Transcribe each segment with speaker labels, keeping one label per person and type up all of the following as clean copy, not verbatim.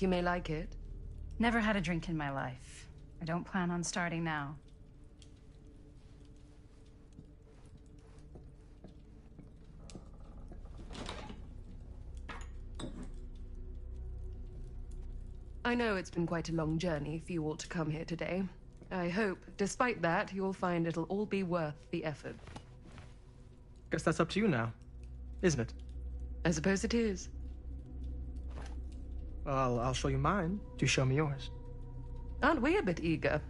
Speaker 1: You may like it.
Speaker 2: Never had a drink in my life. I don't plan on starting now.
Speaker 1: I know it's been quite a long journey for you all to come here today. I hope, despite that, you'll find it'll all be worth the effort.
Speaker 3: Guess that's up to you now, isn't it?
Speaker 1: I suppose it is.
Speaker 3: Well, I'll show you mine. Do show me yours.
Speaker 1: Aren't we a bit eager?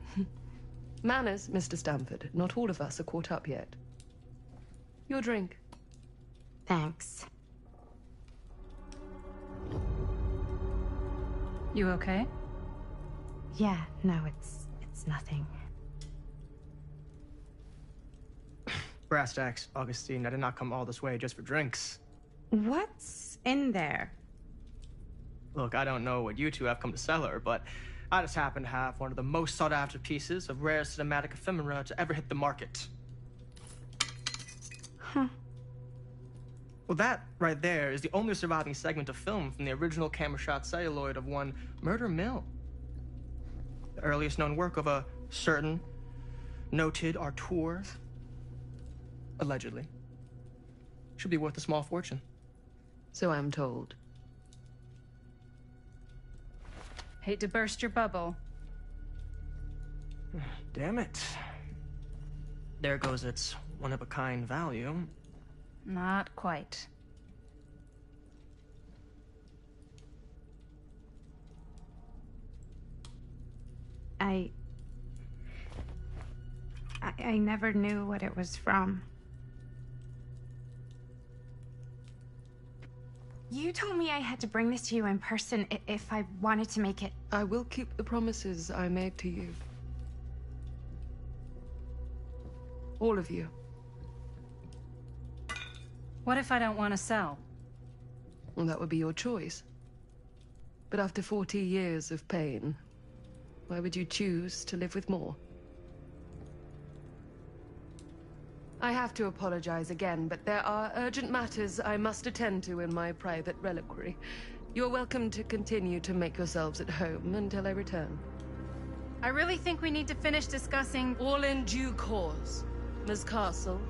Speaker 1: Manners, Mr. Stamford. Not all of us are caught up yet. Your drink.
Speaker 4: Thanks.
Speaker 2: You okay?
Speaker 4: Yeah, no, it's nothing.
Speaker 3: Brass tacks, Augustine. I did not come all this way just for drinks.
Speaker 4: What's in there?
Speaker 3: Look, I don't know what you two have come to cellar, but I just happen to have one of the most sought-after pieces of rare cinematic ephemera to ever hit the market.
Speaker 4: Huh.
Speaker 3: Well, that right there is the only surviving segment of film from the original camera shot celluloid of one Murder Mill. The earliest known work of a certain noted auteur, allegedly. Should be worth a small fortune.
Speaker 1: So I'm told.
Speaker 2: Hate to burst your bubble.
Speaker 3: Damn it. There goes its one-of-a-kind value.
Speaker 2: Not quite.
Speaker 4: I never knew what it was from. You told me I had to bring this to you in person if I wanted to make it.
Speaker 1: I will keep the promises I made to you. All of you.
Speaker 2: What if I don't want to sell?
Speaker 1: Well, that would be your choice. But after 40 years of pain, why would you choose to live with more? I have to apologize again, but there are urgent matters I must attend to in my private reliquary. You're welcome to continue to make yourselves at home until I return.
Speaker 2: I really think we need to finish discussing...
Speaker 1: All in due course, Ms. Castle.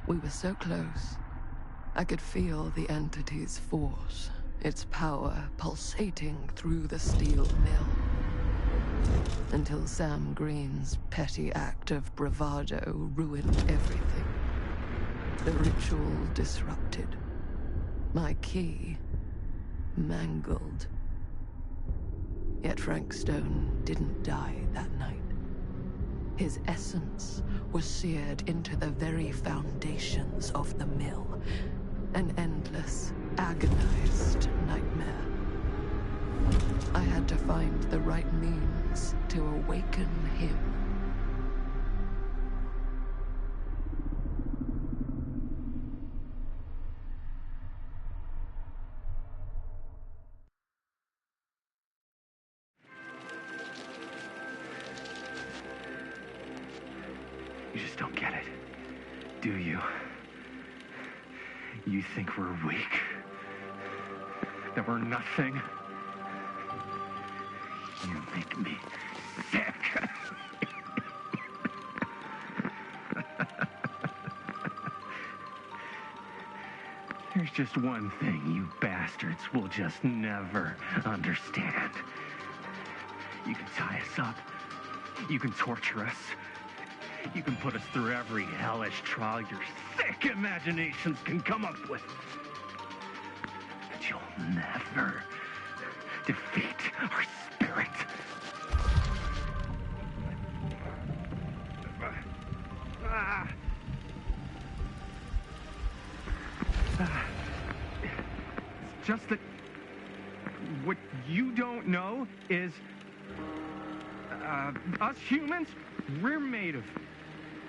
Speaker 1: We were so close. I could feel the entity's force, its power pulsating through the steel mill. Until Sam Green's petty act of bravado ruined everything. The ritual disrupted. My key mangled. Yet Frank Stone didn't die that night. His essence was seared into the very foundations of the mill. An endless, agonized nightmare. I had to find the right means to awaken him.
Speaker 5: You just don't get it, do you? You think we're weak? That we're nothing? You make me sick. There's just one thing you bastards will just never understand. You can tie us up. You can torture us. You can put us through every hellish trial your sick imaginations can come up with. But you'll never defeat our spirit. It's just that what you don't know is us humans, we're made of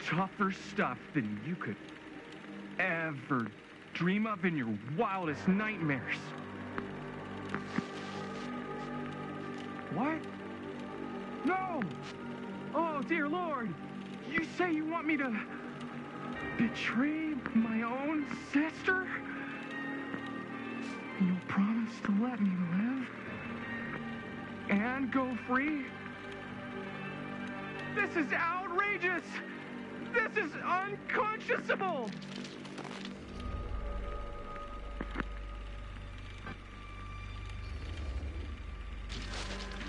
Speaker 5: tougher stuff than you could ever dream of in your wildest nightmares. What? No! Oh, dear Lord! You say you want me to betray my own sister? You'll promise to let me live? And go free? This is outrageous! This is unconscionable!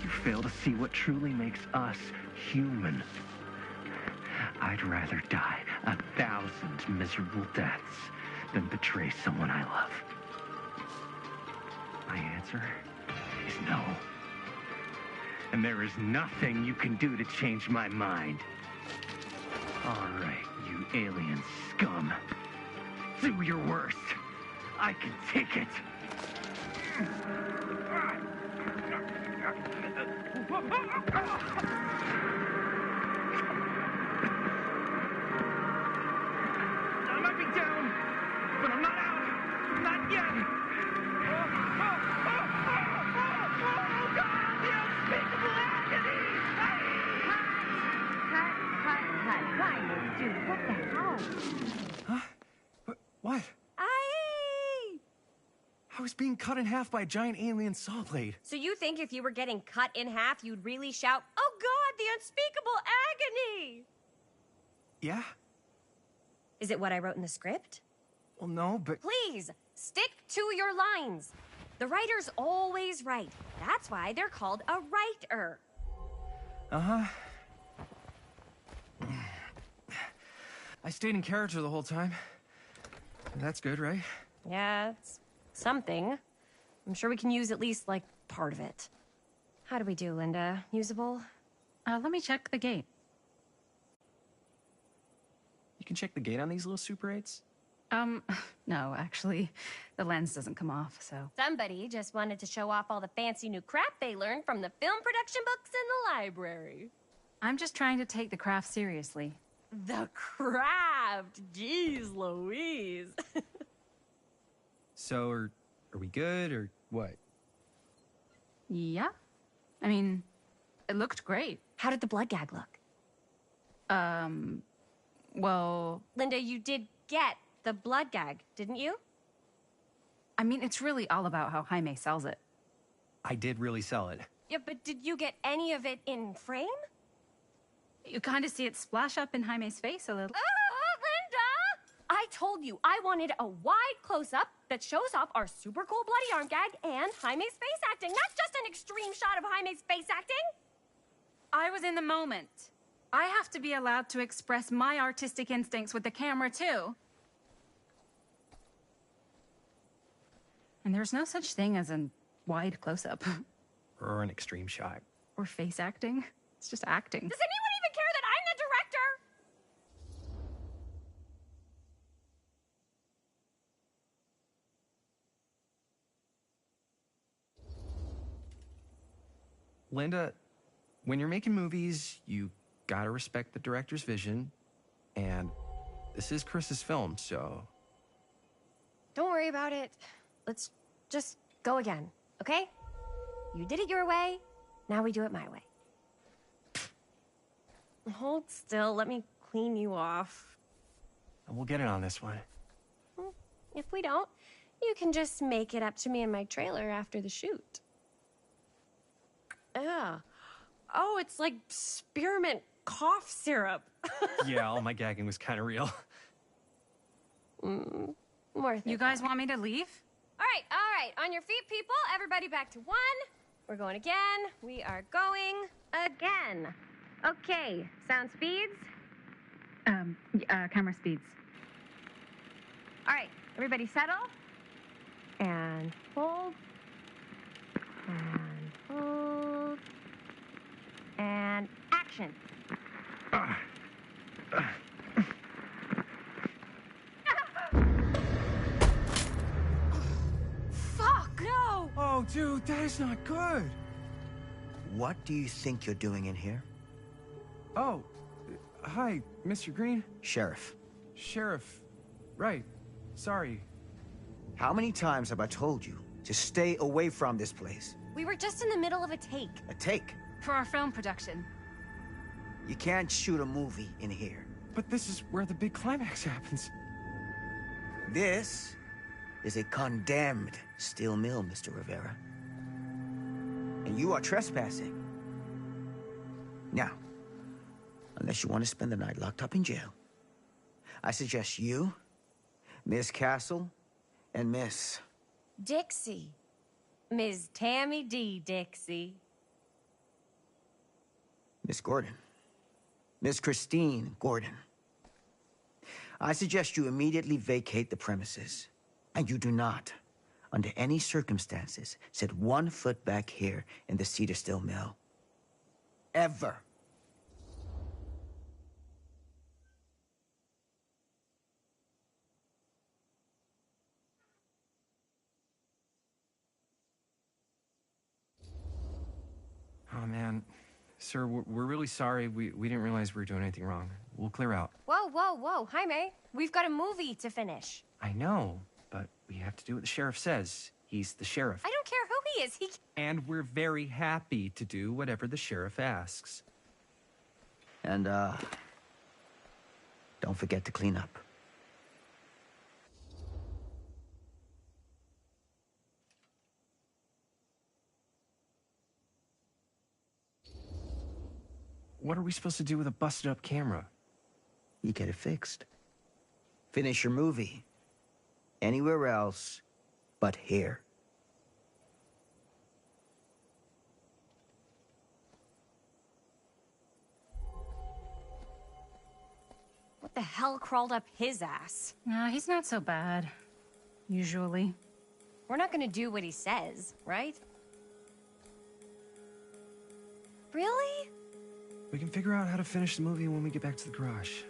Speaker 5: You fail to see what truly makes us human. I'd rather die 1,000 miserable deaths than betray someone I love. My answer is no. And there is nothing you can do to change my mind. All right, you alien scum. Do your worst. I can take it. I might be down, but I'm not out. Not yet. Oh, God, the unspeakable agony!
Speaker 6: Cut. Quiet, dude. What the hell?
Speaker 7: Huh? What? I was being cut in half by a giant alien saw blade.
Speaker 6: So you think if you were getting cut in half, you'd really shout, "Oh God, the unspeakable agony"?
Speaker 7: Yeah?
Speaker 6: Is it what I wrote in the script?
Speaker 7: Well, no, but...
Speaker 6: Please, stick to your lines. The writer's always right. That's why they're called a writer.
Speaker 7: Uh-huh. I stayed in character the whole time. That's good, right?
Speaker 6: Yeah, it's something. I'm sure we can use at least, like, part of it. How do we do, Linda? Usable?
Speaker 2: Let me check the gate.
Speaker 7: You can check the gate on these little Super 8s?
Speaker 2: No, actually, the lens doesn't come off, so.
Speaker 6: Somebody just wanted to show off all the fancy new crap they learned from the film production books in the library.
Speaker 2: I'm just trying to take the craft seriously.
Speaker 6: The craft! Jeez Louise!
Speaker 7: So, are we good, or what?
Speaker 2: Yeah. I mean, it looked great.
Speaker 6: How did the blood gag look?
Speaker 2: Well,
Speaker 6: Linda, you did get the blood gag, didn't you?
Speaker 2: I mean, it's really all about how Jaime sells it.
Speaker 7: I did really sell it.
Speaker 6: Yeah, but did you get any of it in frame?
Speaker 2: You kind of see it splash up in Jaime's face a little.
Speaker 6: Linda! I told you I wanted a wide close-up that shows off our super cool bloody arm gag and Jaime's face acting, not just an extreme shot of Jaime's face acting.
Speaker 2: I was in the moment. I have to be allowed to express my artistic instincts with the camera, too. And there's no such thing as a wide close-up.
Speaker 7: Or an extreme shot.
Speaker 2: Or face acting. It's just acting.
Speaker 6: Does anyone even care that I'm the director?
Speaker 7: Linda, when you're making movies, you gotta respect the director's vision. And this is Chris's film, so...
Speaker 6: Don't worry about it. Let's just go again, okay? You did it your way, now we do it my way. Hold still, let me clean you off.
Speaker 7: And we'll get it on this one.
Speaker 6: If we don't, you can just make it up to me in my trailer after the shoot. Ugh. Oh, it's like spearmint cough syrup.
Speaker 7: Yeah, all my gagging was kind of real.
Speaker 6: More
Speaker 2: You guys want me to leave?
Speaker 6: All right. On your feet, people. Everybody back to one. We're going again. We are going again. Okay, sound speeds.
Speaker 2: Camera speeds.
Speaker 6: All right, everybody settle. And hold. And hold. And action. Fuck, no!
Speaker 7: Oh, dude, that is not good.
Speaker 8: What do you think you're doing in here?
Speaker 7: Oh, hi, Mr. Green.
Speaker 8: Sheriff.
Speaker 7: Sheriff. Right. Sorry.
Speaker 8: How many times have I told you to stay away from this place?
Speaker 6: We were just in the middle of a take.
Speaker 8: A take.
Speaker 2: For our film production.
Speaker 8: You can't shoot a movie in here.
Speaker 7: But this is where the big climax happens.
Speaker 8: This is a condemned steel mill, Mr. Rivera. And you are trespassing. Now, unless you want to spend the night locked up in jail, I suggest you, Miss Castle, and Miss...
Speaker 6: Dixie. Ms. Tammy D. Dixie.
Speaker 8: Miss Gordon. Miss Christine Gordon. I suggest you immediately vacate the premises. And you do not, under any circumstances, set 1 foot back here in the Cedar Steel Mill. Ever.
Speaker 7: Oh, man. Sir, we're really sorry. We didn't realize we were doing anything wrong. We'll clear out.
Speaker 6: Whoa, whoa, whoa. Jaime, we've got a movie to finish.
Speaker 7: I know, but we have to do what the sheriff says. He's the sheriff.
Speaker 6: I don't care who he is.
Speaker 7: And we're very happy to do whatever the sheriff asks.
Speaker 8: And, don't forget to clean up.
Speaker 7: What are we supposed to do with a busted-up camera?
Speaker 8: You get it fixed. Finish your movie. Anywhere else but here.
Speaker 6: What the hell crawled up his ass?
Speaker 2: No, he's not so bad. Usually.
Speaker 6: We're not gonna do what he says, right? Really?
Speaker 7: We can figure out how to finish the movie when we get back to the garage.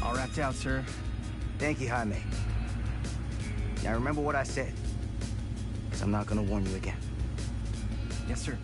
Speaker 7: All wrapped out, sir.
Speaker 8: Thank you, Jaime. Now remember what I said, because I'm not going to warn you again.
Speaker 7: Yes, sir.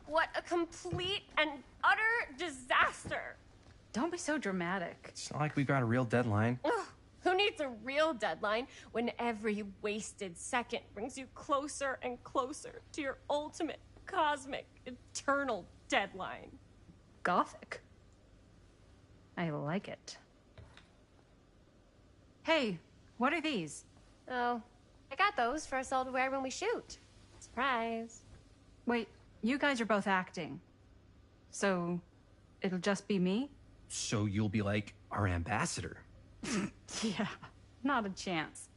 Speaker 6: What a complete and utter disaster.
Speaker 2: Don't be so dramatic.
Speaker 7: It's not like we've got a real deadline.
Speaker 6: Ugh, who needs a real deadline when every wasted second brings you closer and closer to your ultimate, cosmic, eternal deadline?
Speaker 2: Gothic. I like it. Hey, what are these?
Speaker 6: Oh, I got those for us all to wear when we shoot. Surprise.
Speaker 2: Wait, you guys are both acting. So, it'll just be me?
Speaker 7: So you'll be like our ambassador.
Speaker 2: Yeah, not a chance.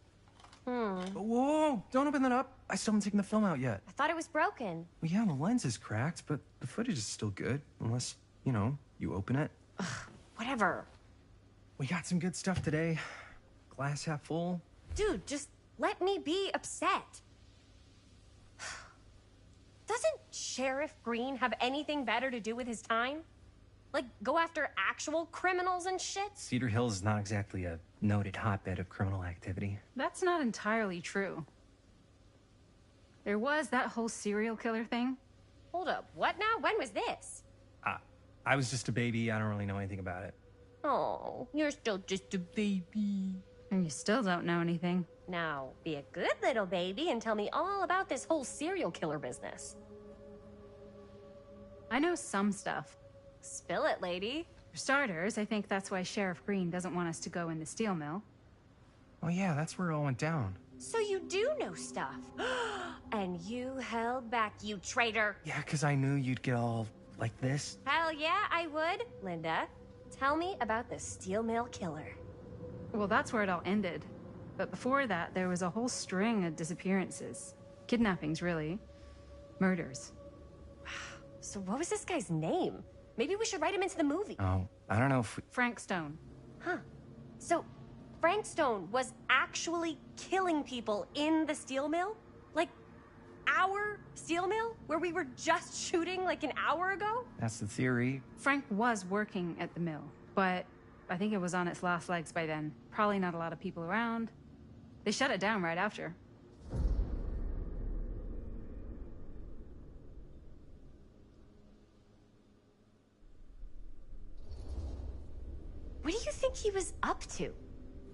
Speaker 7: Whoa, don't open that up. I still haven't taken the film out yet.
Speaker 6: I thought it was broken.
Speaker 7: Well, yeah, the lens is cracked, but the footage is still good. Unless, you open it.
Speaker 6: Whatever.
Speaker 7: We got some good stuff today. Glass half full.
Speaker 6: Dude, just let me be upset. Doesn't Sheriff Green have anything better to do with his time? Like, go after actual criminals and shit?
Speaker 7: Cedar Hills is not exactly a noted hotbed of criminal activity.
Speaker 2: That's not entirely true. There was that whole serial killer thing.
Speaker 6: Hold up, what now? When was this?
Speaker 7: I was just a baby. I don't really know anything about it.
Speaker 6: Oh, you're still just a baby.
Speaker 2: And you still don't know anything.
Speaker 6: Now, be a good little baby and tell me all about this whole serial killer business.
Speaker 2: I know some stuff.
Speaker 6: Spill it, lady.
Speaker 2: For starters, I think that's why Sheriff Green doesn't want us to go in the steel mill.
Speaker 7: Oh yeah, that's where it all went down.
Speaker 6: So you do know stuff. And you held back, you traitor.
Speaker 7: Yeah, because I knew you'd get all like this.
Speaker 6: Hell yeah, I would. Linda, tell me about the steel mill killer.
Speaker 2: Well, that's where it all ended. But before that, there was a whole string of disappearances. Kidnappings, really. Murders.
Speaker 6: So what was this guy's name? Maybe we should write him into the movie.
Speaker 7: Oh, I don't know if we...
Speaker 2: Frank Stone.
Speaker 6: Huh. So, Frank Stone was actually killing people in the steel mill? Like, our steel mill? Where we were just shooting like an hour ago?
Speaker 7: That's the theory.
Speaker 2: Frank was working at the mill, but I think it was on its last legs by then. Probably not a lot of people around. They shut it down right after.
Speaker 6: What do you think he was up to?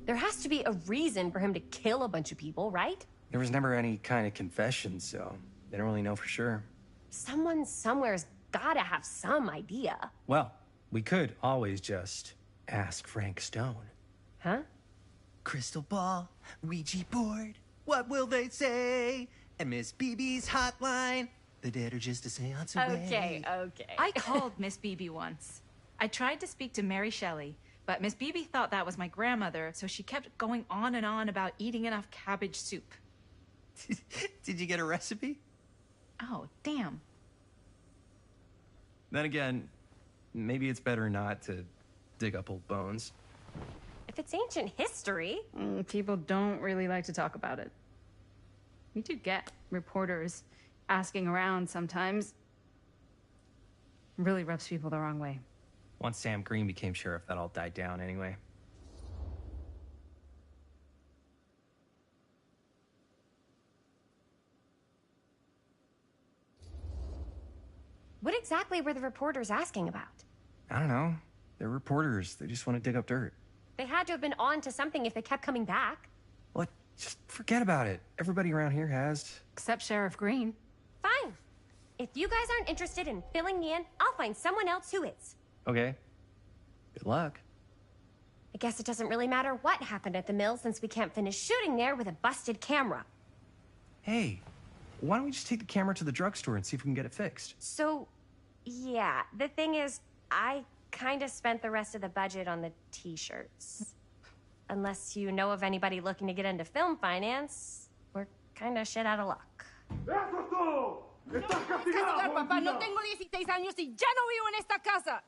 Speaker 6: There has to be a reason for him to kill a bunch of people, right?
Speaker 7: There was never any kind of confession, so they don't really know for sure.
Speaker 6: Someone somewhere's gotta have some idea.
Speaker 7: Well, we could always just ask Frank Stone.
Speaker 6: Huh?
Speaker 9: Crystal ball, Ouija board, what will they say? And Miss BB's hotline, the dead are just a seance away.
Speaker 6: Okay.
Speaker 2: I called Miss Beebe once. I tried to speak to Mary Shelley, but Miss Beebe thought that was my grandmother, so she kept going on and on about eating enough cabbage soup.
Speaker 9: Did you get a recipe?
Speaker 2: Oh, damn.
Speaker 7: Then again, maybe it's better not to dig up old bones.
Speaker 6: If it's ancient history.
Speaker 2: People don't really like to talk about it. We do get reporters asking around sometimes. It really rubs people the wrong way.
Speaker 7: Once Sam Green became sheriff, that all died down anyway.
Speaker 6: What exactly were the reporters asking about?
Speaker 7: I don't know. They're reporters. They just want to dig up dirt.
Speaker 6: They had to have been on to something if they kept coming back.
Speaker 7: What? Just forget about it. Everybody around here has.
Speaker 2: Except Sheriff Green.
Speaker 6: Fine. If you guys aren't interested in filling me in, I'll find someone else who is.
Speaker 7: Okay. Good luck.
Speaker 6: I guess it doesn't really matter what happened at the mill since we can't finish shooting there with a busted camera.
Speaker 7: Hey, why don't we just take the camera to the drugstore and see if we can get it fixed?
Speaker 6: So, yeah, the thing is, I kind of spent the rest of the budget on the t-shirts. Unless you know of anybody looking to get into film finance, we're kind of shit out of luck.
Speaker 10: Papá, no tengo 16 años y ya no vivo en esta casa.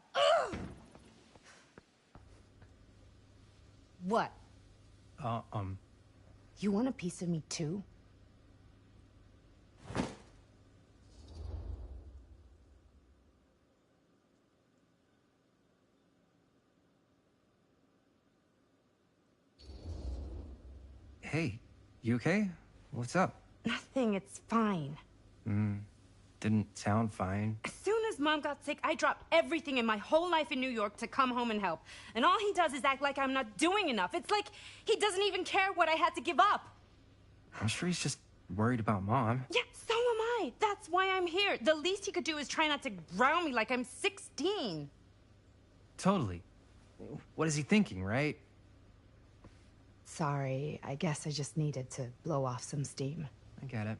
Speaker 10: What? You want a piece of me too?
Speaker 7: Hey, you okay? What's up?
Speaker 10: Nothing, it's fine.
Speaker 7: Didn't sound fine.
Speaker 10: As soon as Mom got sick, I dropped everything in my whole life in New York to come home and help. And all he does is act like I'm not doing enough. It's like he doesn't even care what I had to give up.
Speaker 7: I'm sure he's just worried about Mom.
Speaker 10: Yeah, so am I. That's why I'm here. The least he could do is try not to ground me like I'm 16.
Speaker 7: Totally. What is he thinking, right?
Speaker 10: Sorry, I guess I just needed to blow off some steam.
Speaker 7: I get it.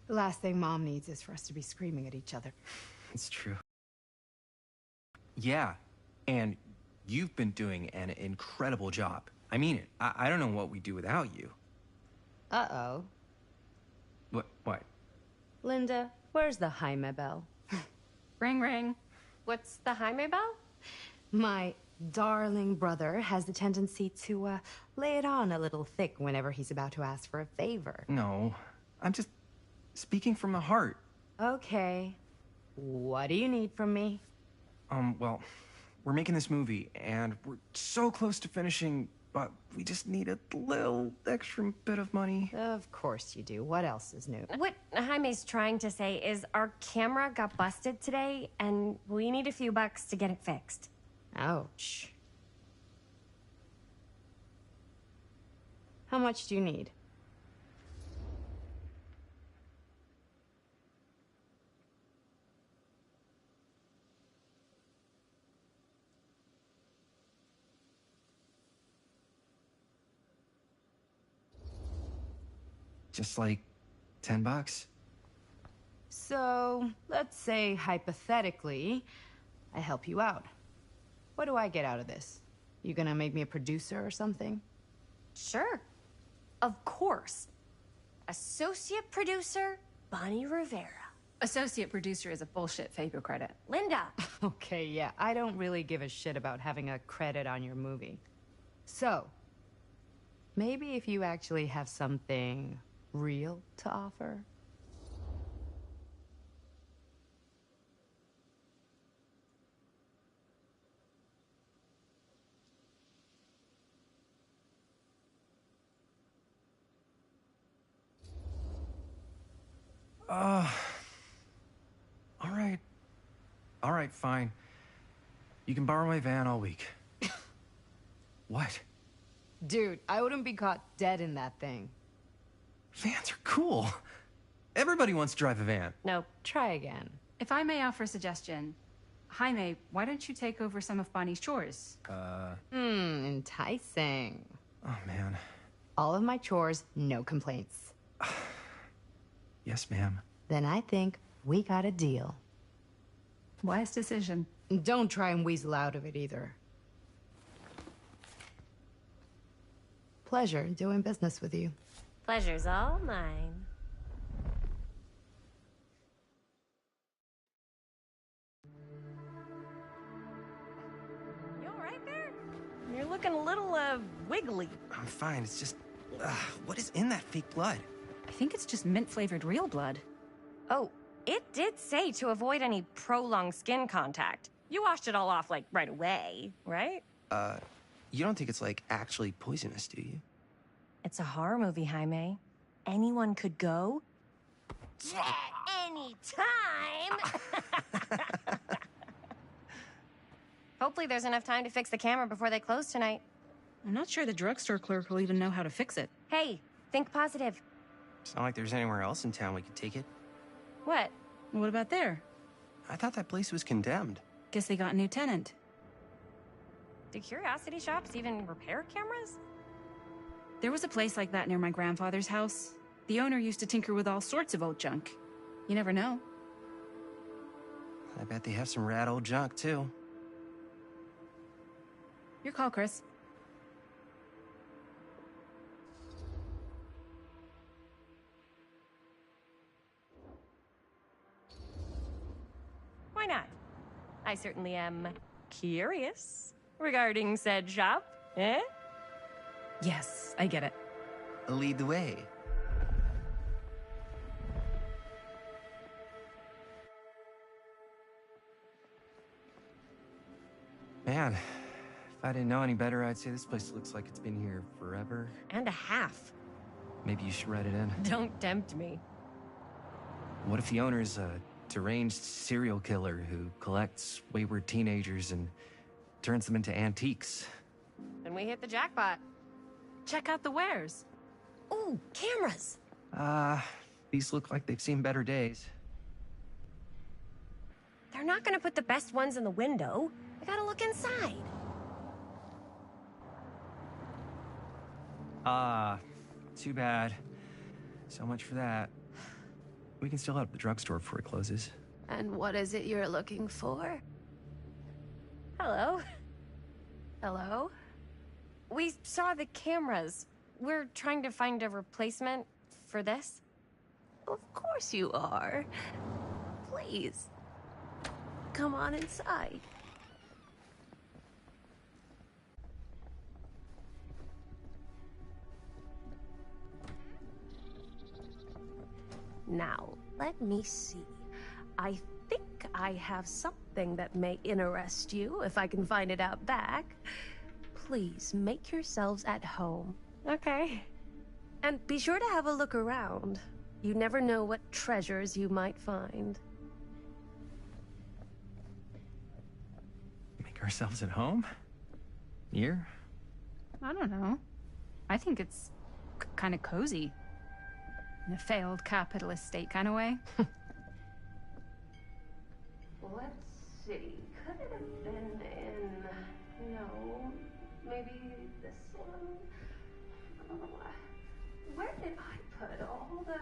Speaker 10: The last thing Mom needs is for us to be screaming at each other.
Speaker 7: It's true. Yeah, and you've been doing an incredible job. I mean it. I don't know what we'd do without you.
Speaker 10: Uh-oh.
Speaker 7: What?
Speaker 10: Linda, where's the Jaime bell?
Speaker 2: Ring, ring.
Speaker 6: What's the Jaime bell?
Speaker 10: My darling brother has the tendency to lay it on a little thick whenever he's about to ask for a favor.
Speaker 7: No, I'm just speaking from the heart.
Speaker 10: Okay. What do you need from me?
Speaker 7: Well, we're making this movie, and we're so close to finishing, but we just need a little extra bit of money.
Speaker 10: Of course you do. What else is new?
Speaker 6: What Jaime's trying to say is our camera got busted today, and we need a few bucks to get it fixed.
Speaker 10: Ouch. How much do you need?
Speaker 7: Just like $10.
Speaker 10: So, let's say hypothetically, I help you out. What do I get out of this? You gonna make me a producer or something?
Speaker 6: Sure. Of course. Associate producer, Bonnie Rivera.
Speaker 2: Associate producer is a bullshit Faber credit.
Speaker 6: Linda.
Speaker 10: Okay, yeah, I don't really give a shit about having a credit on your movie. So, maybe if you actually have something real to offer?
Speaker 7: All right, fine. You can borrow my van all week. What?
Speaker 10: Dude, I wouldn't be caught dead in that thing.
Speaker 7: Vans are cool. Everybody wants to drive a van.
Speaker 6: Nope.
Speaker 10: Try again.
Speaker 2: If I may offer a suggestion, Jaime, why don't you take over some of Bonnie's chores?
Speaker 10: Enticing.
Speaker 7: Oh, man.
Speaker 10: All of my chores, no complaints.
Speaker 7: Yes, ma'am.
Speaker 10: Then I think we got a deal.
Speaker 2: Wise decision.
Speaker 10: Don't try and weasel out of it either. Pleasure doing business with you.
Speaker 6: Pleasure's all mine. You all right there? You're looking a little, wiggly.
Speaker 7: I'm fine. It's just, what is in that fake blood?
Speaker 2: I think it's just mint-flavored real blood.
Speaker 6: Oh, it did say to avoid any prolonged skin contact. You washed it all off, like, right away, right?
Speaker 7: You don't think it's, like, actually poisonous, do you?
Speaker 6: It's a horror movie, Jaime. Anyone could go. Anytime! Hopefully there's enough time to fix the camera before they close tonight.
Speaker 2: I'm not sure the drugstore clerk will even know how to fix it.
Speaker 6: Hey, think positive.
Speaker 7: It's not like there's anywhere else in town we could take it.
Speaker 6: What?
Speaker 2: What about there?
Speaker 7: I thought that place was condemned.
Speaker 2: Guess they got a new tenant.
Speaker 6: Do curiosity shops even repair cameras?
Speaker 2: There was a place like that near my grandfather's house. The owner used to tinker with all sorts of old junk. You never know.
Speaker 7: I bet they have some rad old junk, too.
Speaker 2: Your call, Chris.
Speaker 6: Why not? I certainly am curious regarding said shop, eh?
Speaker 2: Yes, I get it.
Speaker 7: Lead the way. Man, if I didn't know any better, I'd say this place looks like it's been here forever.
Speaker 6: And a half.
Speaker 7: Maybe you should write it in.
Speaker 6: Don't tempt me.
Speaker 7: What if the owner's a deranged serial killer who collects wayward teenagers and turns them into antiques?
Speaker 6: Then we hit the jackpot.
Speaker 2: Check out the wares.
Speaker 6: Ooh, cameras.
Speaker 7: These look like they've seen better days.
Speaker 6: They're not gonna put the best ones in the window. I gotta look inside.
Speaker 7: Too bad. So much for that. We can still head up the drugstore before it closes.
Speaker 1: And what is it you're looking for?
Speaker 6: Hello.
Speaker 1: Hello?
Speaker 6: We saw the cameras. We're trying to find a replacement for this.
Speaker 1: Of course you are. Please. Come on inside. Now, let me see. I think I have something
Speaker 11: something that may interest you if I can find it out back. Please make yourselves at home.
Speaker 6: Okay.
Speaker 11: And be sure to have a look around. You never know what treasures you might find.
Speaker 7: Make ourselves at home? Here?
Speaker 2: I don't know. I think it's kind of cozy. In a failed capitalist state kind of way.
Speaker 11: Let's see. Could it have been in... No. Maybe this one? Oh, where did I put all the...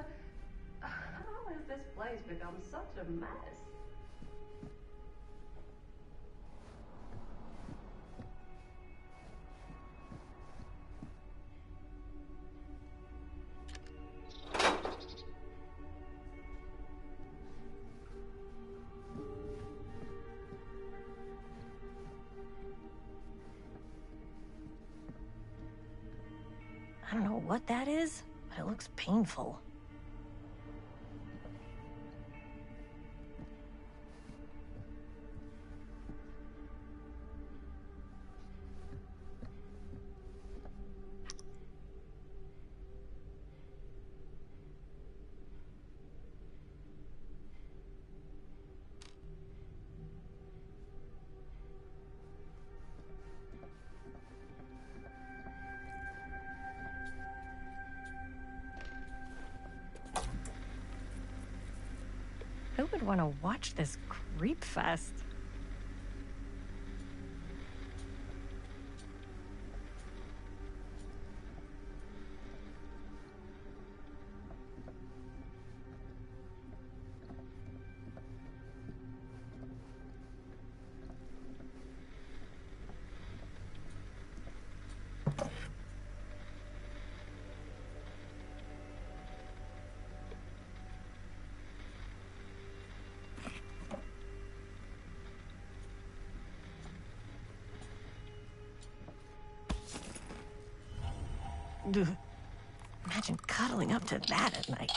Speaker 11: How has this place become such a mess?
Speaker 6: I don't know what that is, but it looks painful. Who would want to watch this creep fest? Imagine cuddling up to that at night.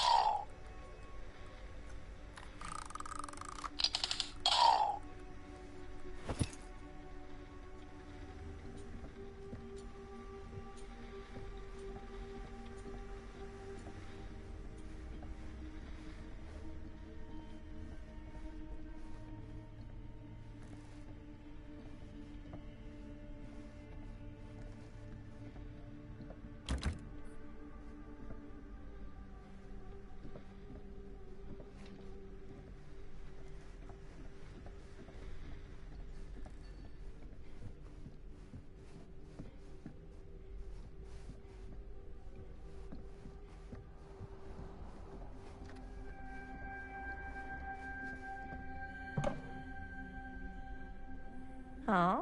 Speaker 6: Aw,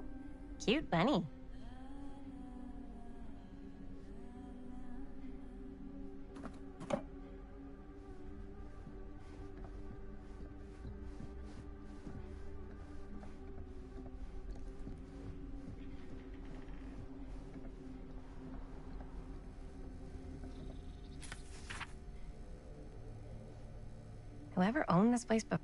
Speaker 6: cute bunny. Whoever owned this place before.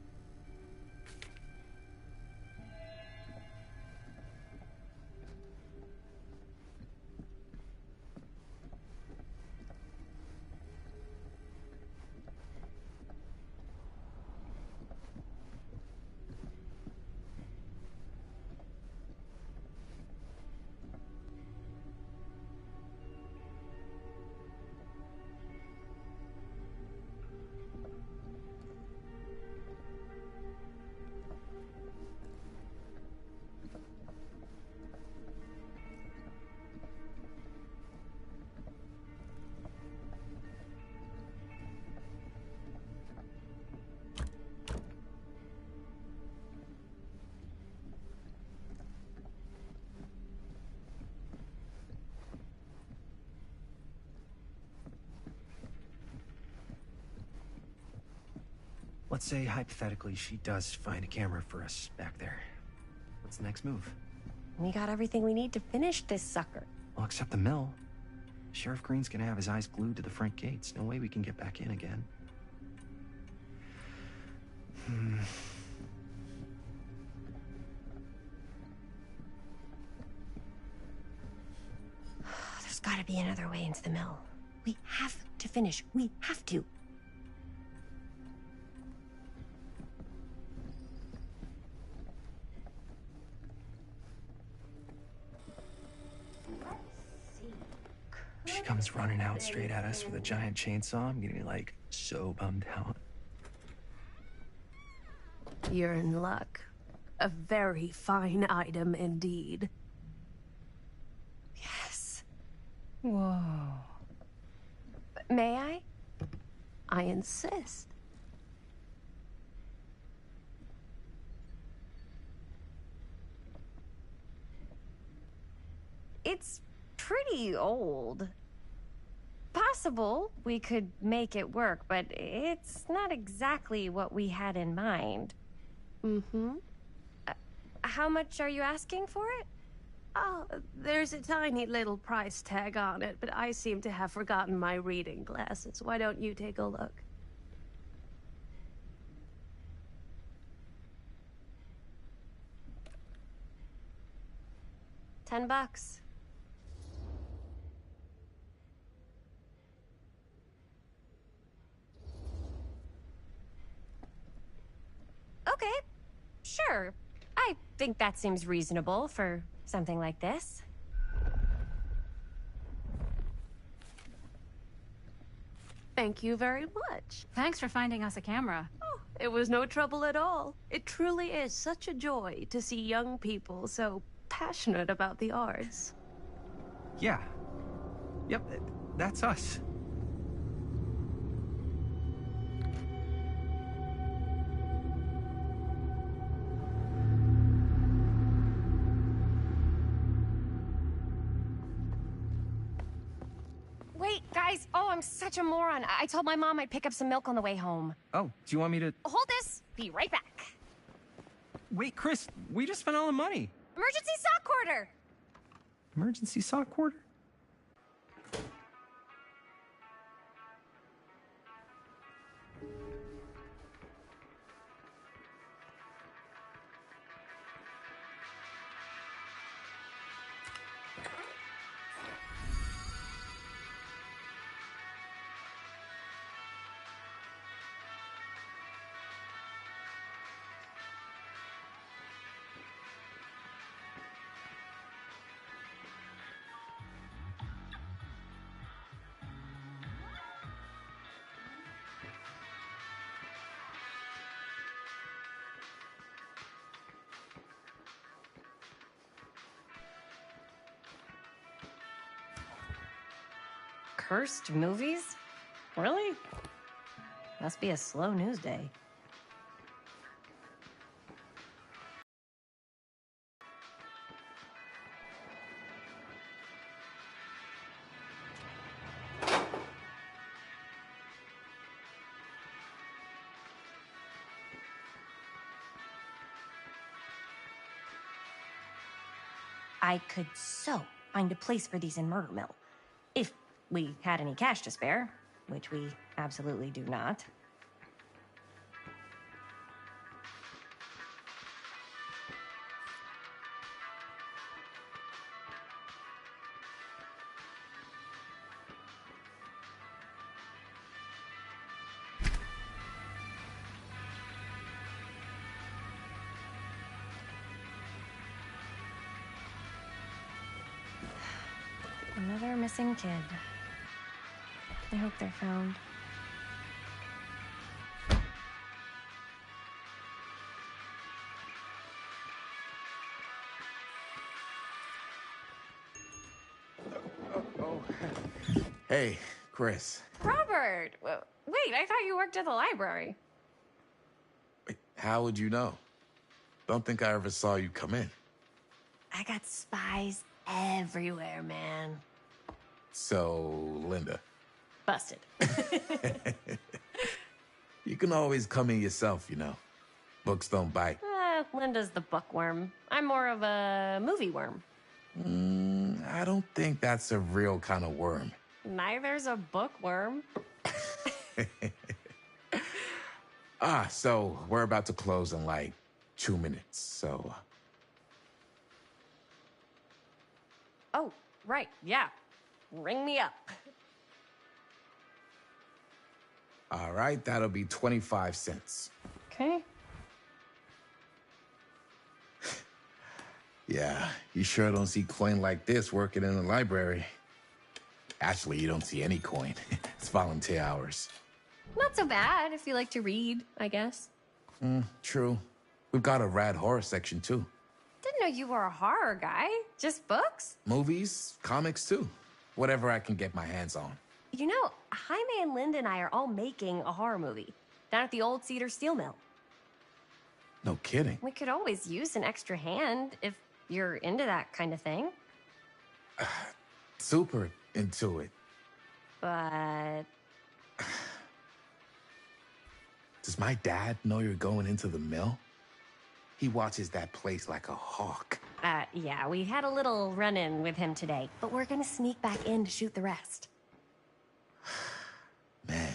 Speaker 7: Let's say, hypothetically, she does find a camera for us back there. What's the next move?
Speaker 6: We got everything we need to finish this sucker.
Speaker 7: Well, except the mill. Sheriff Green's gonna have his eyes glued to the front gates. No way we can get back in again.
Speaker 6: There's gotta be another way into the mill. We have to finish. We have to.
Speaker 7: She comes running out straight at us with a giant chainsaw. I'm getting like so bummed out.
Speaker 12: You're in luck. A very fine item indeed.
Speaker 6: Yes.
Speaker 2: Whoa.
Speaker 6: May I?
Speaker 12: I insist.
Speaker 6: It's pretty old. Possible we could make it work, but it's not exactly what we had in mind.
Speaker 12: Mm-hmm.
Speaker 6: How much are you asking for it?
Speaker 12: Oh, there's a tiny little price tag on it, but I seem to have forgotten my reading glasses. Why don't you take a look?
Speaker 6: $10. Okay, sure. I think that seems reasonable for something like this.
Speaker 12: Thank you very much.
Speaker 2: Thanks for finding us a camera.
Speaker 12: Oh, it was no trouble at all. It truly is such a joy to see young people so passionate about the arts.
Speaker 7: Yeah. Yep, that's us.
Speaker 6: Wait, guys. Oh, I'm such a moron. I told my mom I'd pick up some milk on the way home.
Speaker 7: Oh, do you want me to...
Speaker 6: Hold this. Be right back.
Speaker 7: Wait, Chris, we just spent all the money.
Speaker 6: Emergency sock order.
Speaker 7: Emergency sock order?
Speaker 6: Cursed movies? Really? Must be a slow news day. I could so find a place for these in Murder Mill. If we had any cash to spare, which we absolutely do not. Another missing kid. I hope they're found.
Speaker 13: Hey, Chris.
Speaker 6: Robert! Wait, I thought you worked at the library.
Speaker 13: Wait, how would you know? Don't think I ever saw you come in.
Speaker 6: I got spies everywhere, man.
Speaker 13: So, Linda.
Speaker 6: Busted.
Speaker 13: You can always come in yourself, you know. Books don't bite.
Speaker 6: Linda's the bookworm. I'm more of a movie worm.
Speaker 13: I don't think that's a real kind of worm.
Speaker 6: Neither's a bookworm.
Speaker 13: So we're about to close in like 2 minutes, so...
Speaker 6: Oh, right, yeah. ring me up.
Speaker 13: All right, that'll be 25 cents.
Speaker 2: Okay.
Speaker 13: Yeah, you sure don't see coin like this working in the library. Actually, you don't see any coin. It's volunteer hours.
Speaker 6: Not so bad if you like to read, I guess.
Speaker 13: True. We've got a rad horror section, too.
Speaker 6: Didn't know you were a horror guy. Just books?
Speaker 13: Movies, comics, too. Whatever I can get my hands on.
Speaker 6: You know, Jaime and Linda and I are all making a horror movie down at the old Cedar Steel Mill.
Speaker 13: No kidding.
Speaker 6: We could always use an extra hand if you're into that kind of thing.
Speaker 13: Super into it.
Speaker 6: But
Speaker 13: Does my dad know you're going into the mill? He watches that place like a hawk.
Speaker 6: Yeah, we had a little run-in with him today, but we're gonna sneak back in to shoot the rest.
Speaker 13: Man.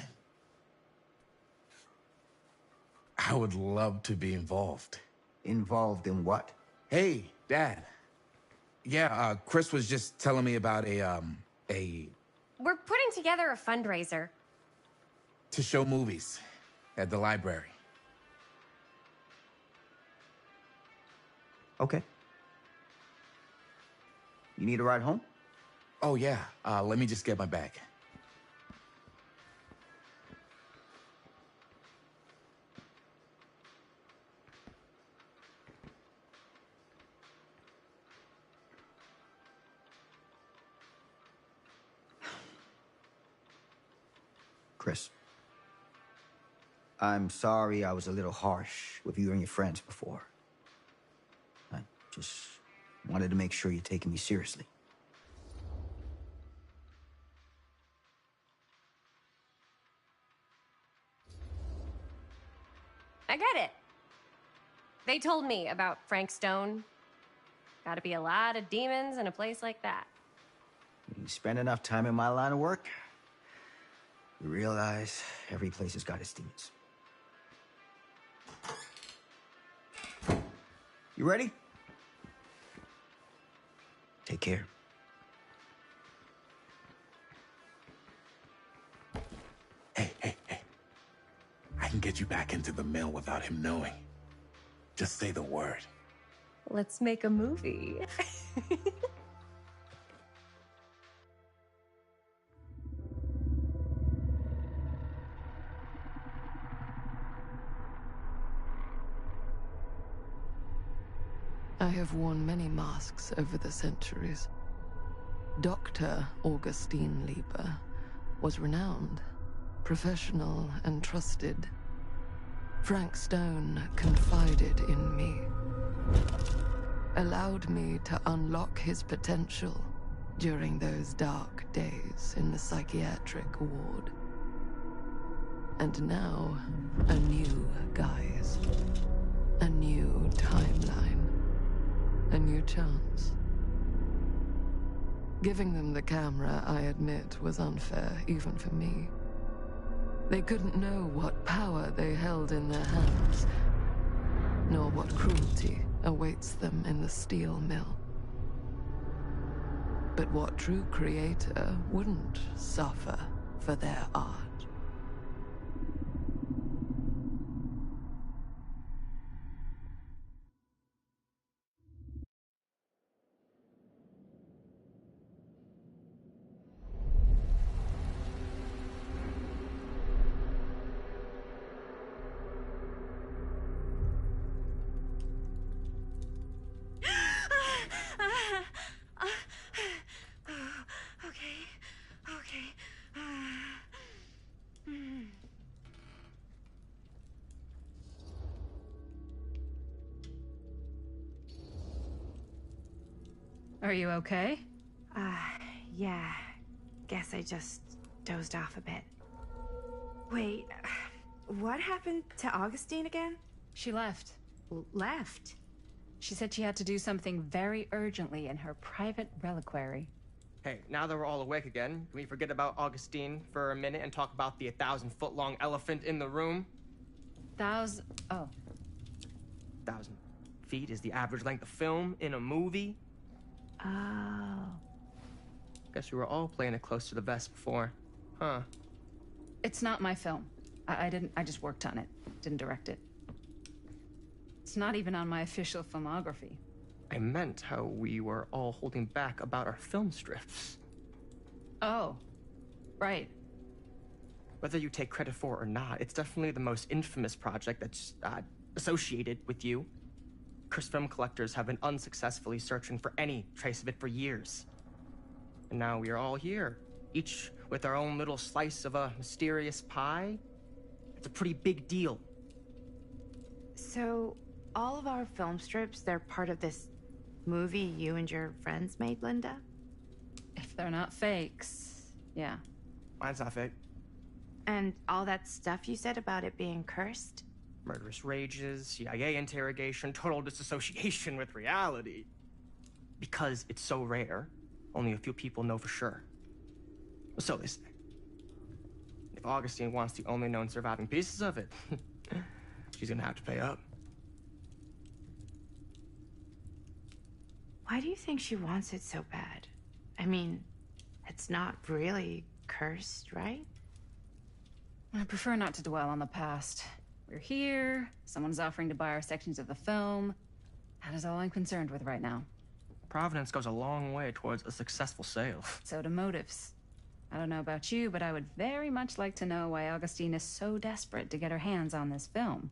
Speaker 13: I would love to be involved.
Speaker 8: Involved in what?
Speaker 13: Hey, Dad. Yeah, Chris was just telling me about a...
Speaker 6: We're putting together a fundraiser.
Speaker 13: to show movies at the library.
Speaker 8: Okay. You need a ride home?
Speaker 13: Oh, yeah. Let me just get my bag.
Speaker 8: Chris, I'm sorry I was a little harsh with you and your friends before. I just wanted to make sure you're taking me seriously.
Speaker 6: I get it. They told me about Frank Stone. Gotta be a lot of demons in a place like that.
Speaker 8: You spend enough time in my line of work, you realize every place has got its demons. You ready? Take care.
Speaker 13: Hey. I can get you back into the mill without him knowing. Just say the word.
Speaker 6: Let's make a movie.
Speaker 1: I have worn many masks over the centuries. Dr. Augustine Lieber was renowned, professional, and trusted. Frank Stone confided in me, allowed me to unlock his potential during those dark days in the psychiatric ward. And now, a new guise, a new timeline, a new chance. Giving them the camera, I admit, was unfair, even for me. They couldn't know what power they held in their hands, nor what cruelty awaits them in the steel mill. But what true creator wouldn't suffer for their art?
Speaker 2: Are you okay?
Speaker 4: Yeah. Guess I just dozed off a bit. Wait, what happened to Augustine again?
Speaker 2: She left.
Speaker 4: Left?
Speaker 2: She said she had to do something very urgently in her private reliquary.
Speaker 3: Hey, now that we're all awake again, can we forget about Augustine for a minute and talk about the 1,000-foot-long elephant in the room?
Speaker 2: Oh.
Speaker 3: 1,000 feet is the average length of film in a movie.
Speaker 4: Oh.
Speaker 3: Guess we were all playing it close to the vest before. Huh.
Speaker 2: It's not my film. I just worked on it. Didn't direct it. It's not even on my official filmography.
Speaker 3: I meant how we were all holding back about our film strips.
Speaker 2: Oh, right.
Speaker 3: Whether you take credit for it or not, it's definitely the most infamous project that's associated with you. Cursed film collectors have been unsuccessfully searching for any trace of it for years. And now we are all here, each with our own little slice of a mysterious pie. It's a pretty big deal.
Speaker 4: So, all of our film strips, they're part of this movie you and your friends made, Linda?
Speaker 2: If they're not fakes, yeah.
Speaker 3: Mine's not fake.
Speaker 4: And all that stuff you said about it being cursed?
Speaker 3: Murderous rages, CIA interrogation, total disassociation with reality. Because it's so rare, only a few people know for sure. So they say. If Augustine wants the only known surviving pieces of it, she's gonna have to pay up.
Speaker 4: Why do you think she wants it so bad? I mean, it's not really cursed, right?
Speaker 2: I prefer not to dwell on the past. We're here, someone's offering to buy our sections of the film. That is all I'm concerned with right now.
Speaker 3: Providence goes a long way towards a successful sale.
Speaker 2: So do motives. I don't know about you, but I would very much like to know why Augustine is so desperate to get her hands on this film.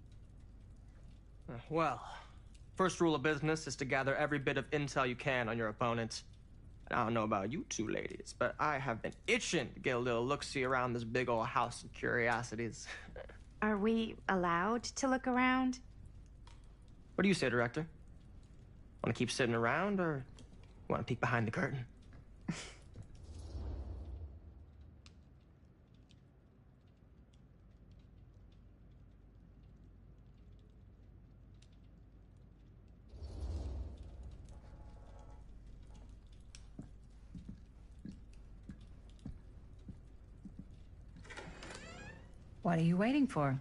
Speaker 3: Well, first rule of business is to gather every bit of intel you can on your opponent. And I don't know about you two ladies, but I have been itching to get a little look-see around this big old house of curiosities.
Speaker 4: Are we allowed to look around?
Speaker 3: What do you say, director? Want to keep sitting around, or want to peek behind the curtain?
Speaker 2: What are you waiting for?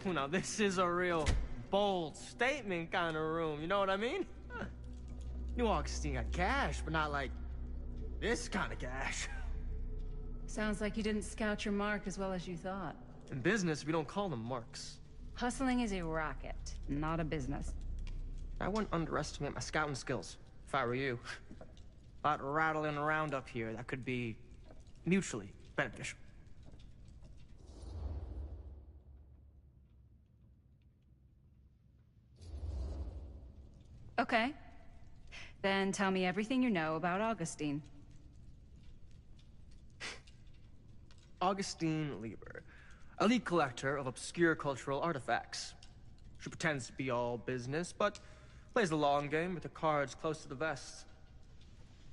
Speaker 3: Oh, now this is a real bold statement kind of room, you know what I mean? New Augustine got cash, but not like this kind of cash.
Speaker 2: Sounds like you didn't scout your mark as well as you thought.
Speaker 3: In business, we don't call them marks.
Speaker 2: Hustling is a racket, not a business.
Speaker 3: I wouldn't underestimate my scouting skills, if I were you. A lot rattling around up here that could be mutually beneficial.
Speaker 2: Okay. Then tell me everything you know about Augustine.
Speaker 3: Augustine Lieber, elite collector of obscure cultural artifacts. She pretends to be all business, but plays the long game with the cards close to the vest.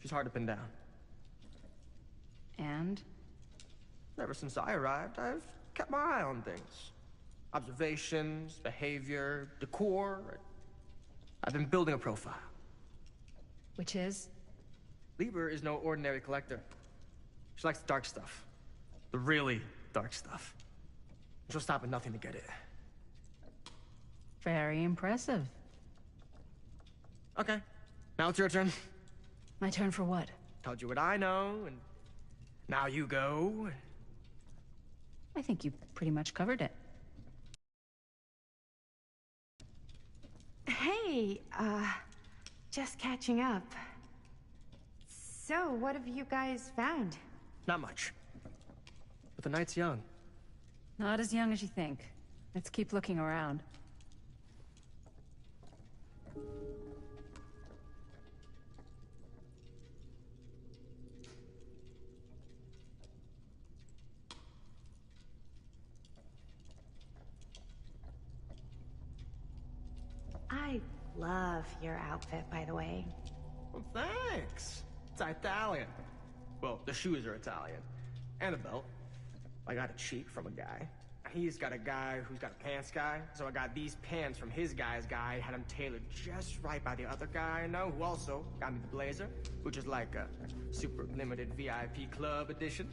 Speaker 3: She's hard to pin down.
Speaker 2: And?
Speaker 3: Ever since I arrived, I've kept my eye on things. Observations, behavior, decor. I've been building a profile.
Speaker 2: Which is?
Speaker 3: Lieber is no ordinary collector. She likes the dark stuff. The really dark stuff. She'll stop at nothing to get it.
Speaker 2: Very impressive.
Speaker 3: Okay, now it's your turn.
Speaker 2: My turn for what?
Speaker 3: Told you what I know, and now you go.
Speaker 2: I think you pretty much covered it.
Speaker 4: Hey, just catching up. So, what have you guys found?
Speaker 3: Not much. But the night's young.
Speaker 2: Not as young as you think. Let's keep looking around.
Speaker 4: I love your outfit, by the way.
Speaker 3: Well, thanks. It's Italian. Well, the shoes are Italian. And the belt. I got it cheap from a guy. He's got a guy who's got a pants guy, so I got these pants from his guy's guy, had them tailored just right by the other guy I know, who also got me the blazer, which is like a super limited VIP club edition.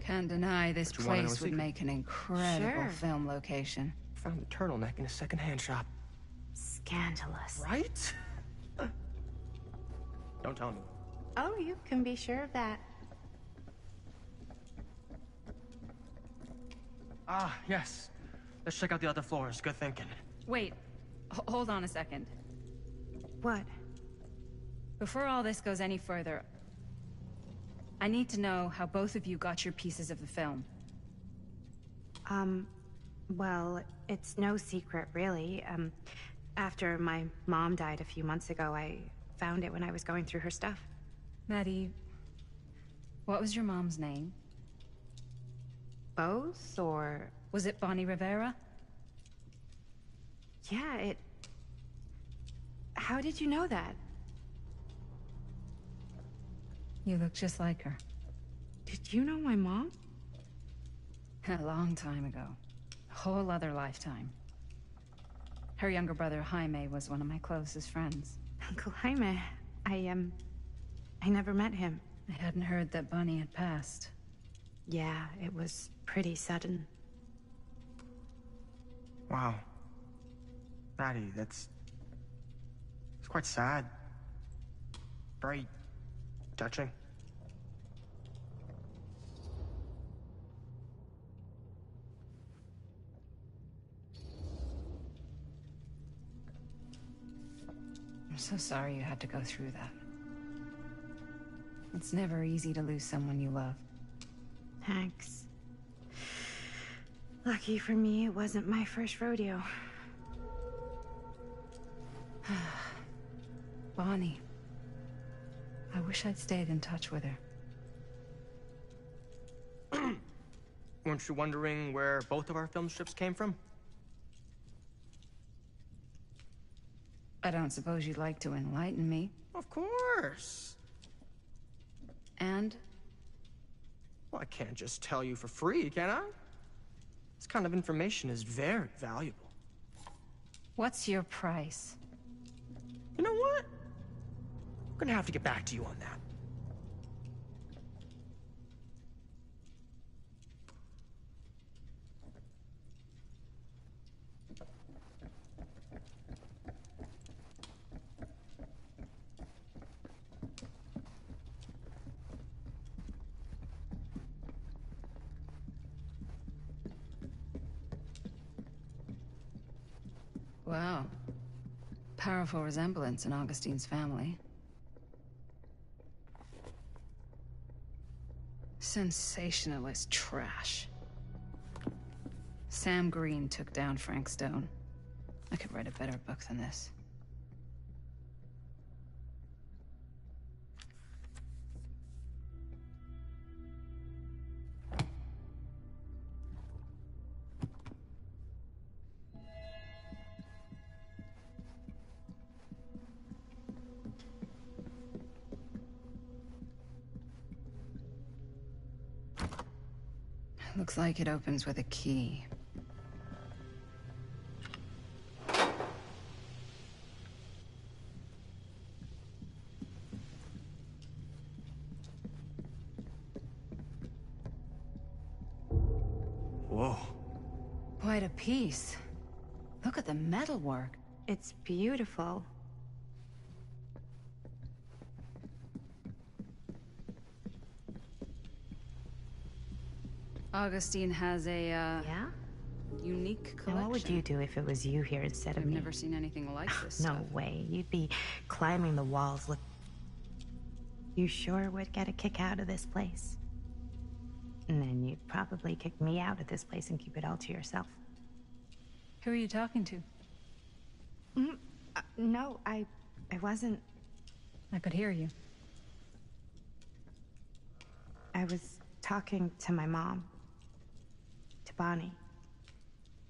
Speaker 2: Can't deny this
Speaker 3: But you wanna know a
Speaker 2: place would
Speaker 3: secret?
Speaker 2: make an incredible
Speaker 4: Sure.
Speaker 2: film location.
Speaker 3: Found a turtleneck in a secondhand shop.
Speaker 4: Scandalous.
Speaker 3: Right? Don't tell anyone.
Speaker 4: Oh, you can be sure of that.
Speaker 3: Ah, yes. Let's check out the other floors. Good thinking.
Speaker 2: Wait, hold on a second.
Speaker 4: What?
Speaker 2: Before all this goes any further, I need to know how both of you got your pieces of the film.
Speaker 4: Well, it's no secret, really. After my mom died a few months ago, I found it when I was going through her stuff.
Speaker 2: Maddie, what was your mom's name?
Speaker 4: Both, or...
Speaker 2: Was it Bonnie Rivera?
Speaker 4: Yeah, it... How did you know that?
Speaker 2: You look just like her.
Speaker 4: Did you know my mom?
Speaker 2: A long time ago. A whole other lifetime. Her younger brother, Jaime, was one of my closest friends.
Speaker 4: Uncle Jaime, I never met him.
Speaker 2: I hadn't heard that Bonnie had passed.
Speaker 4: Yeah, it was pretty sudden.
Speaker 3: Wow. Maddie, it's quite sad. Very touching.
Speaker 2: I'm so sorry you had to go through that. It's never easy to lose someone you love.
Speaker 4: Thanks. Lucky for me, it wasn't my first rodeo.
Speaker 2: Bonnie. I wish I'd stayed in touch with her.
Speaker 3: Weren't you wondering where both of our film strips came from?
Speaker 2: I don't suppose you'd like to enlighten me.
Speaker 3: Of course.
Speaker 2: And?
Speaker 3: Well, I can't just tell you for free, can I? This kind of information is very valuable.
Speaker 2: What's your price?
Speaker 3: You know what? I'm gonna have to get back to you on that.
Speaker 2: Wow. Powerful resemblance in Augustine's family. Sensationalist trash. Sam Green took down Frank Stone. I could write a better book than this. Looks like it opens with a key.
Speaker 3: Whoa.
Speaker 2: Quite a piece. Look at the metalwork.
Speaker 4: It's beautiful.
Speaker 2: Augustine has a,
Speaker 4: Yeah?
Speaker 2: unique collection.
Speaker 4: And what would you do if it was you here instead of
Speaker 2: I've
Speaker 4: me?
Speaker 2: never seen anything like this
Speaker 4: No
Speaker 2: stuff.
Speaker 4: way. You'd be climbing the walls. Look. You sure would get a kick out of this place. And then you'd probably kick me out of this place and keep it all to yourself.
Speaker 2: Who are you talking to?
Speaker 4: No, I wasn't.
Speaker 2: I could hear you.
Speaker 4: I was talking to my mom. To Bonnie.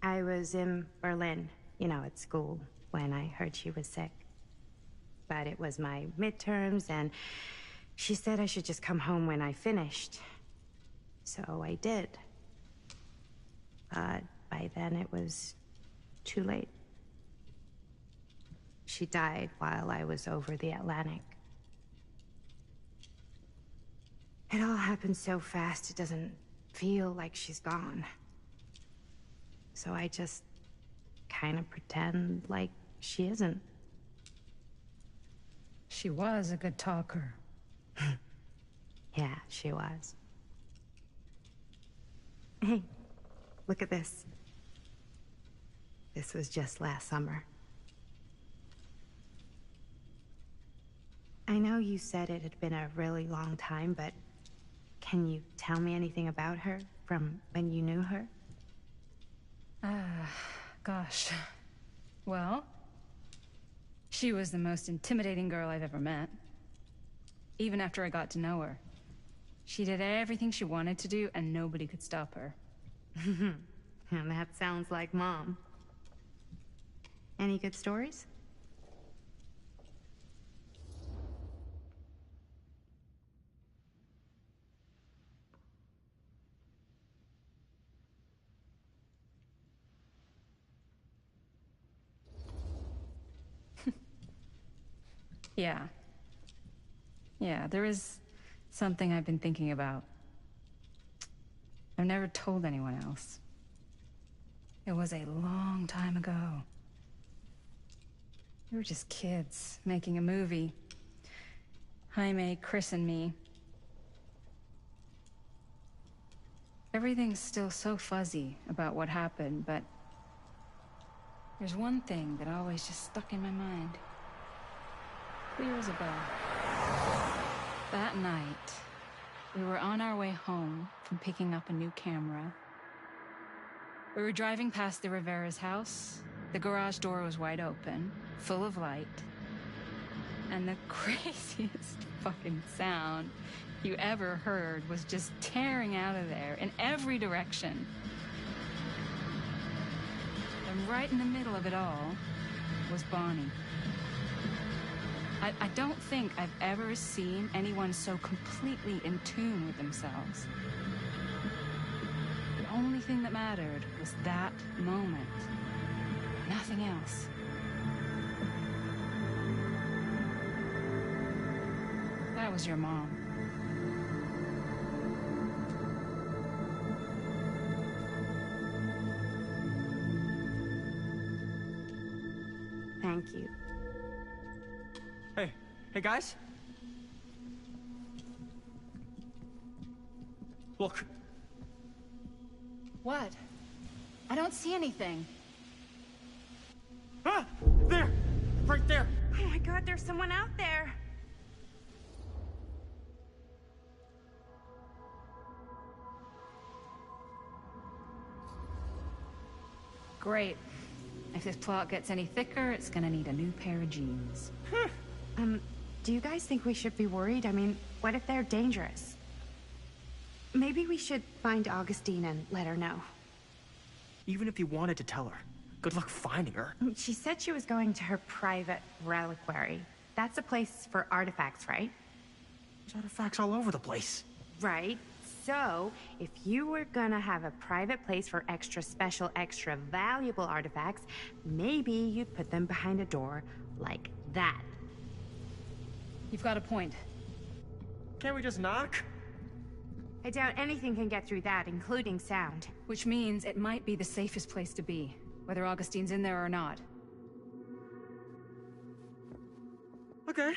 Speaker 4: I was in Berlin, at school, when I heard she was sick. But it was my midterms, and she said I should just come home when I finished. So I did. But by then it was too late. She died while I was over the Atlantic. It all happened so fast, it doesn't feel like she's gone. So I just kind of pretend like she isn't.
Speaker 2: She was a good talker.
Speaker 4: Yeah, she was. Hey, look at this. This was just last summer. I know you said it had been a really long time, but can you tell me anything about her from when you knew her?
Speaker 2: Gosh. Well, she was the most intimidating girl I've ever met. Even after I got to know her. She did everything she wanted to do, and nobody could stop her.
Speaker 4: And that sounds like Mom. Any good stories?
Speaker 2: Yeah. Yeah, there is something I've been thinking about. I've never told anyone else. It was a long time ago. We were just kids, making a movie. Jaime, Chris, and me. Everything's still so fuzzy about what happened, but there's one thing that always just stuck in my mind. Clear as a bell. That night, we were on our way home from picking up a new camera. We were driving past the Rivera's house. The garage door was wide open, full of light. And the craziest fucking sound you ever heard was just tearing out of there in every direction. And right in the middle of it all was Bonnie. I don't think I've ever seen anyone so completely in tune with themselves. The only thing that mattered was that moment. Nothing else. That was your mom.
Speaker 4: Thank you.
Speaker 3: Hey guys? Look.
Speaker 2: What? I don't see anything.
Speaker 3: Ah! There! Right there!
Speaker 4: Oh my God, there's someone out there!
Speaker 2: Great. If this plot gets any thicker, it's gonna need a new pair of jeans.
Speaker 4: Do you guys think we should be worried? I mean, what if they're dangerous? Maybe we should find Augustine and let her know.
Speaker 3: Even if you wanted to tell her, good luck finding her.
Speaker 4: She said she was going to her private reliquary. That's a place for artifacts, right?
Speaker 3: There's artifacts all over the place.
Speaker 4: Right. So, if you were gonna have a private place for extra special, extra valuable artifacts, maybe you'd put them behind a door like that.
Speaker 2: You've got a point.
Speaker 3: Can't we just knock?
Speaker 4: I doubt anything can get through that, including sound.
Speaker 2: Which means it might be the safest place to be, whether Augustine's in there or not.
Speaker 3: Okay.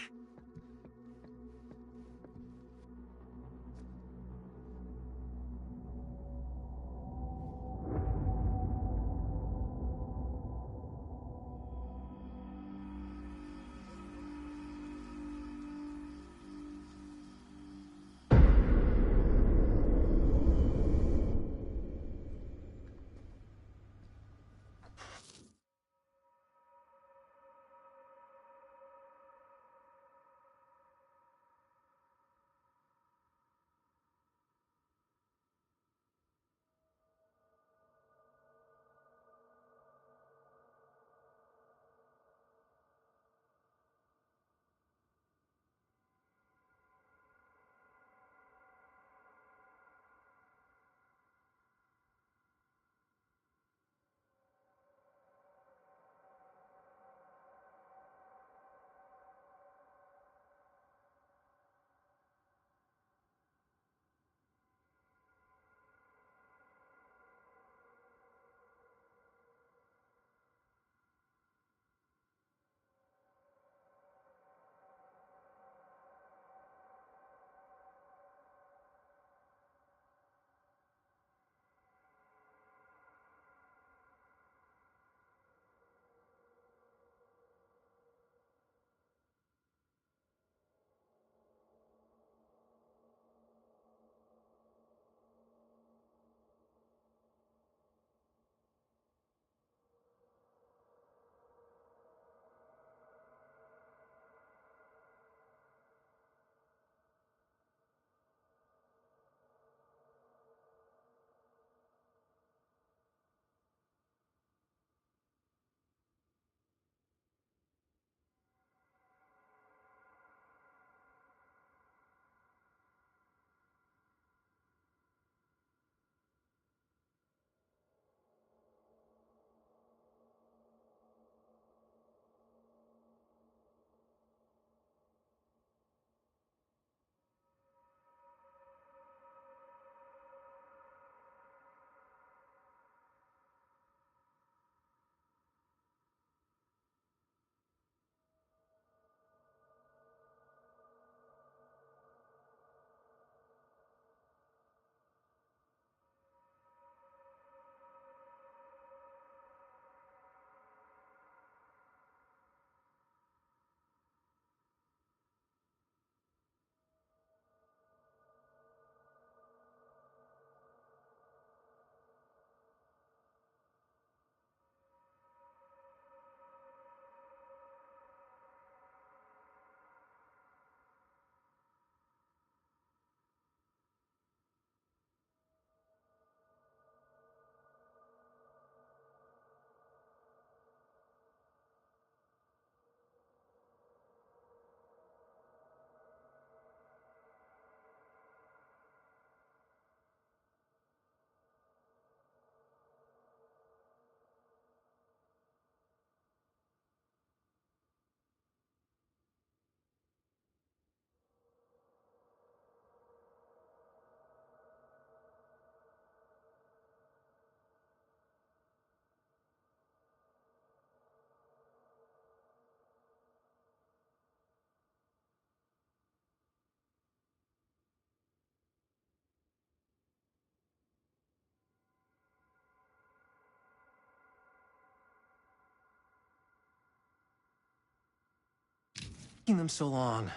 Speaker 9: taking them so long?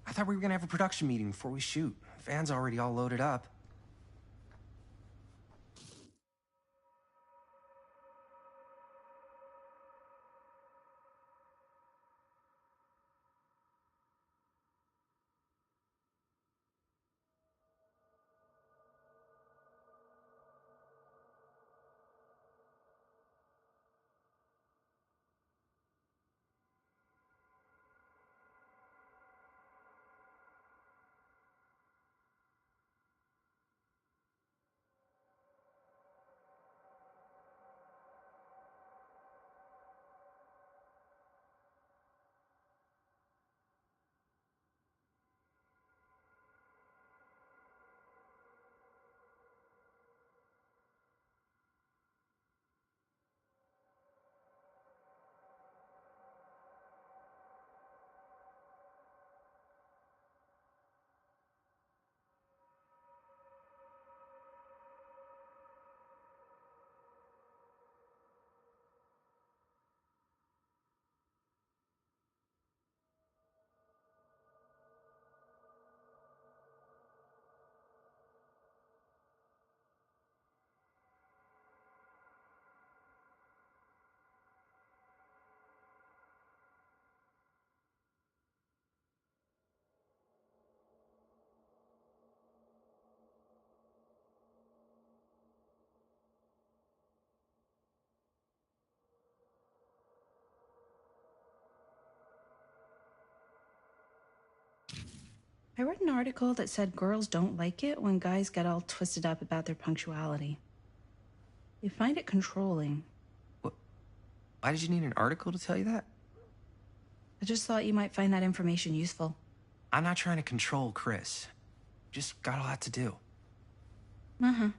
Speaker 9: I thought we were gonna have a production meeting before we shoot. The van's already all loaded up.
Speaker 2: I read an article that said girls don't like it when guys get all twisted up about their punctuality. They find it controlling.
Speaker 9: What? Why did you need an article to tell you that?
Speaker 2: I just thought you might find that information useful.
Speaker 9: I'm not trying to control Chris. Just got a lot to do.
Speaker 2: Uh-huh.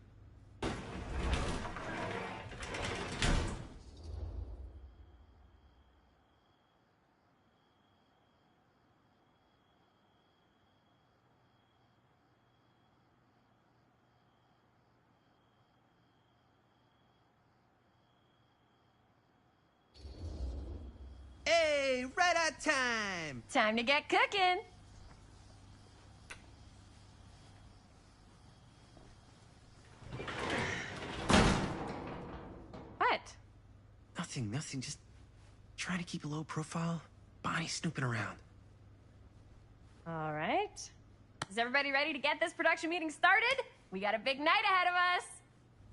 Speaker 9: Hey, right on time!
Speaker 6: Time to get cooking. What?
Speaker 9: Nothing. Just trying to keep a low profile. Bonnie snooping around.
Speaker 6: All right. Is everybody ready to get this production meeting started? We got a big night ahead of us.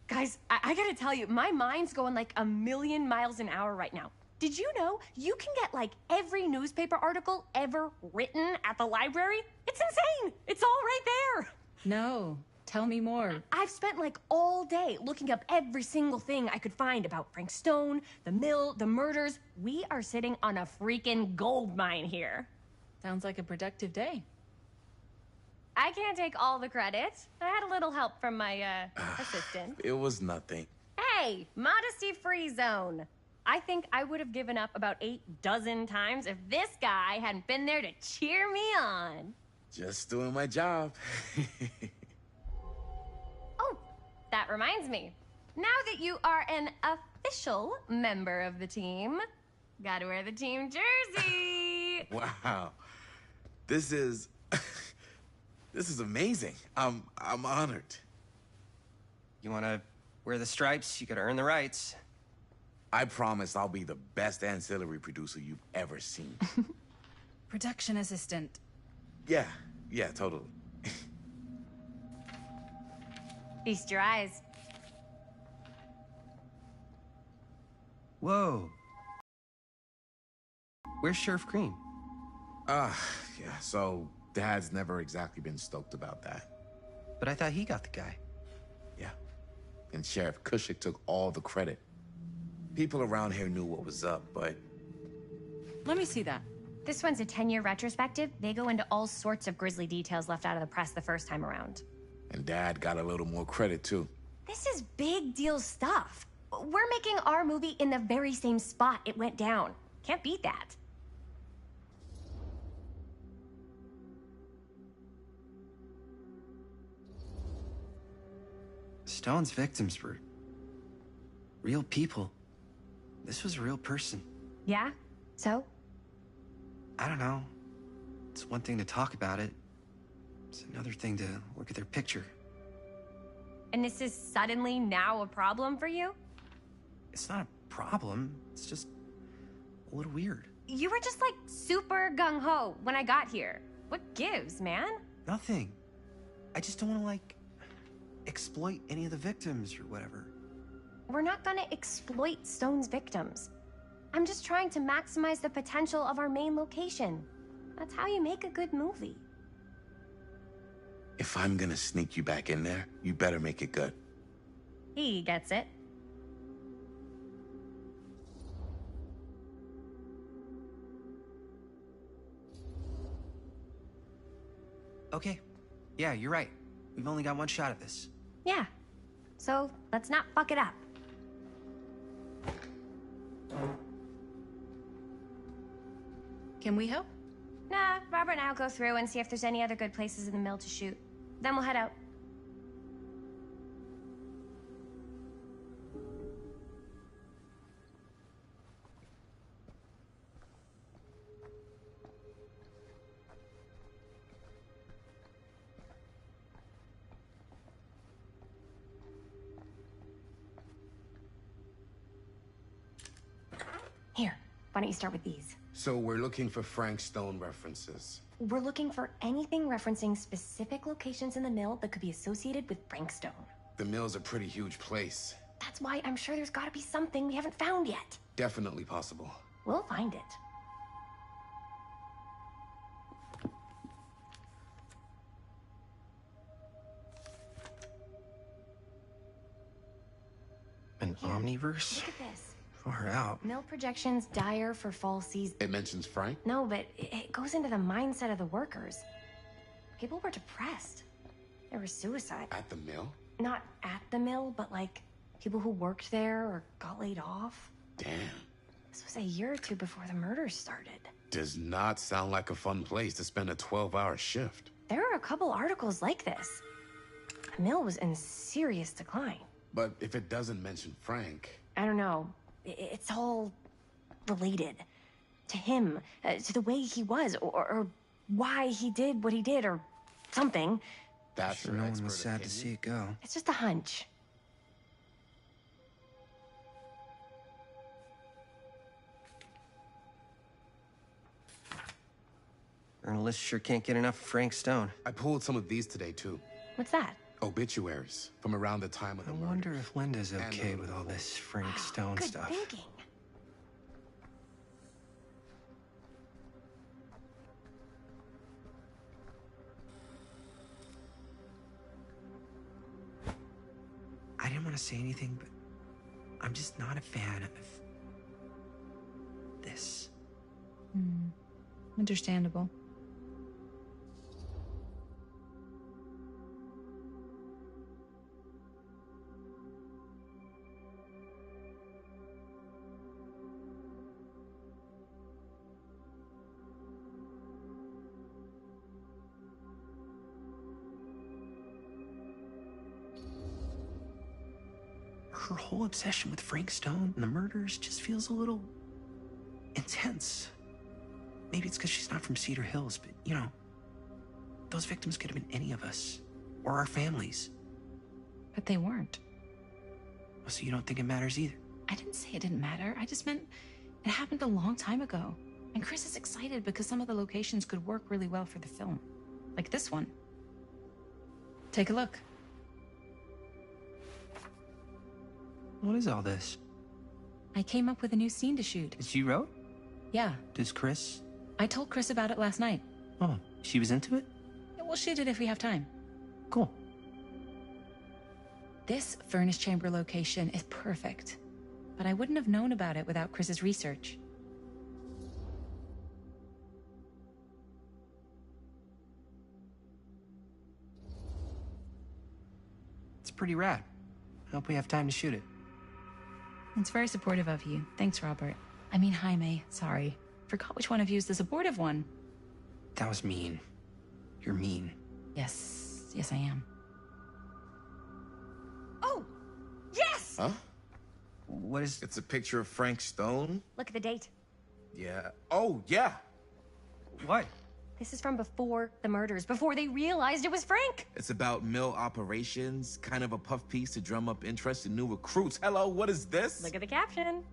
Speaker 6: Guys, I gotta tell you, my mind's going like 1,000,000 miles an hour right now. Did you know you can get like every newspaper article ever written at the library? It's insane. It's all right there.
Speaker 2: No, tell me more.
Speaker 6: I've spent like all day looking up every single thing I could find about Frank Stone, the mill, the murders. We are sitting on a freaking gold mine here.
Speaker 2: Sounds like a productive day.
Speaker 6: I can't take all the credit. I had a little help from my assistant.
Speaker 13: It was nothing.
Speaker 6: Hey, modesty-free zone. I think I would have given up about 8 dozen times if this guy hadn't been there to cheer me on.
Speaker 13: Just doing my job.
Speaker 6: Oh, that reminds me. Now that you are an official member of the team, gotta wear the team jersey.
Speaker 13: Wow. This is... this is amazing. I'm honored.
Speaker 9: You wanna wear the stripes? You gotta earn the rights.
Speaker 13: I promise I'll be the best ancillary producer you've ever seen.
Speaker 2: Production assistant.
Speaker 13: Yeah, totally.
Speaker 6: Feast your eyes.
Speaker 9: Whoa. Where's Sheriff Green?
Speaker 13: Yeah, so Dad's never exactly been stoked about that.
Speaker 9: But I thought he got the guy.
Speaker 13: Yeah, and Sheriff Cushik took all the credit. People around here knew what was up, but...
Speaker 2: Let me see that.
Speaker 6: This one's a 10-year retrospective. They go into all sorts of grisly details left out of the press the first time around.
Speaker 13: And Dad got a little more credit, too.
Speaker 6: This is big deal stuff. We're making our movie in the very same spot it went down. Can't beat that.
Speaker 9: Stone's victims were real people. This was a real person.
Speaker 6: Yeah? So?
Speaker 9: I don't know. It's one thing to talk about it. It's another thing to look at their picture.
Speaker 6: And this is suddenly now a problem for you?
Speaker 9: It's not a problem. It's just a little weird.
Speaker 6: You were just like super gung-ho when I got here. What gives, man?
Speaker 9: Nothing. I just don't want to, like, exploit any of the victims or whatever.
Speaker 6: We're not gonna exploit Stone's victims. I'm just trying to maximize the potential of our main location. That's how you make a good movie.
Speaker 13: If I'm gonna sneak you back in there, you better make it good.
Speaker 6: He gets it.
Speaker 9: Okay. Yeah, you're right. We've only got one shot at this.
Speaker 6: Yeah. So let's not fuck it up.
Speaker 2: Can we help?
Speaker 6: Nah, Robert and I'll go through and see if there's any other good places in the mill to shoot. Then we'll head out. Here, why don't you start with these?
Speaker 13: So we're looking for Frank Stone references.
Speaker 6: We're looking for anything referencing specific locations in the mill that could be associated with Frank Stone.
Speaker 13: The mill's a pretty huge place.
Speaker 6: That's why I'm sure there's gotta be something we haven't found yet.
Speaker 13: Definitely possible.
Speaker 6: We'll find it.
Speaker 9: An omniverse?
Speaker 6: Look at this.
Speaker 9: Far out.
Speaker 6: Mill projections dire for fall season.
Speaker 13: It mentions Frank?
Speaker 6: No, but it goes into the mindset of the workers. People were depressed. There was suicide.
Speaker 13: At the mill?
Speaker 6: Not at the mill, but like people who worked there or got laid off.
Speaker 13: Damn.
Speaker 6: This was a year or two before the murders started.
Speaker 13: Does not sound like a fun place to spend a 12-hour shift.
Speaker 6: There are a couple articles like this. The mill was in serious decline.
Speaker 13: But if it doesn't mention Frank...
Speaker 6: I don't know. It's all related. To him, to the way he was, or why he did what he did, or something.
Speaker 13: That's
Speaker 9: sure no one was sad to see it go.
Speaker 6: It's just a hunch.
Speaker 9: Journalists sure can't get enough of Frank Stone.
Speaker 13: I pulled some of these today, too.
Speaker 6: What's that?
Speaker 13: Obituaries from around the time of the murder.
Speaker 9: I wonder if Linda's okay with all this Frank Stone
Speaker 6: Good
Speaker 9: stuff.
Speaker 6: thinking.
Speaker 9: I didn't want to say anything, but I'm just not a fan of this.
Speaker 2: Understandable.
Speaker 9: Her whole obsession with Frank Stone and the murders just feels a little intense. Maybe it's because she's not from Cedar Hills, but, you know, those victims could have been any of us, or our families.
Speaker 2: But they weren't.
Speaker 9: So you don't think it matters either?
Speaker 2: I didn't say it didn't matter. I just meant it happened a long time ago. And Chris is excited because some of the locations could work really well for the film. Like this one. Take a look.
Speaker 9: What is all this?
Speaker 2: I came up with a new scene to shoot.
Speaker 9: That you wrote?
Speaker 2: Yeah.
Speaker 9: Does Chris?
Speaker 2: I told Chris about it last night.
Speaker 9: Oh, she was into it?
Speaker 2: Yeah, we'll shoot it if we have time.
Speaker 9: Cool.
Speaker 2: This furnace chamber location is perfect. But I wouldn't have known about it without Chris's research.
Speaker 9: It's pretty rad. I hope we have time to shoot it.
Speaker 2: It's very supportive of you. Thanks, Robert. I mean, Jaime. Sorry. Forgot which one of you is the supportive one.
Speaker 9: That was mean. You're mean.
Speaker 2: Yes. Yes, I am.
Speaker 6: Oh! Yes!
Speaker 13: Huh?
Speaker 9: What is...
Speaker 13: It's a picture of Frank Stone?
Speaker 6: Look at the date.
Speaker 13: Yeah. Oh, yeah.
Speaker 14: What?
Speaker 6: This is from before the murders, before they realized it was Frank.
Speaker 13: It's about mill operations, kind of a puff piece to drum up interest in new recruits. Hello, what is this?
Speaker 6: Look at the caption.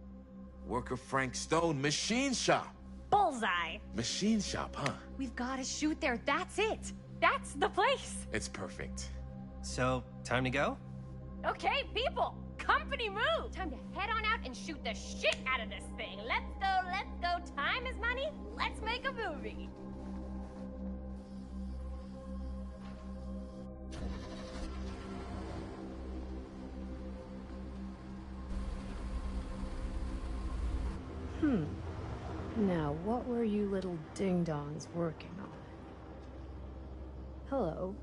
Speaker 13: Worker Frank Stone, machine shop.
Speaker 6: Bullseye.
Speaker 13: Machine shop, huh?
Speaker 6: We've got to shoot there. That's it. That's the place.
Speaker 13: It's perfect.
Speaker 14: So, time to go?
Speaker 6: Okay, people. Company move. Time to head on out and shoot the shit out of this thing. Let's go, let's go. Time is money. Let's make a movie.
Speaker 11: Now, what were you little ding-dongs working on? Hello.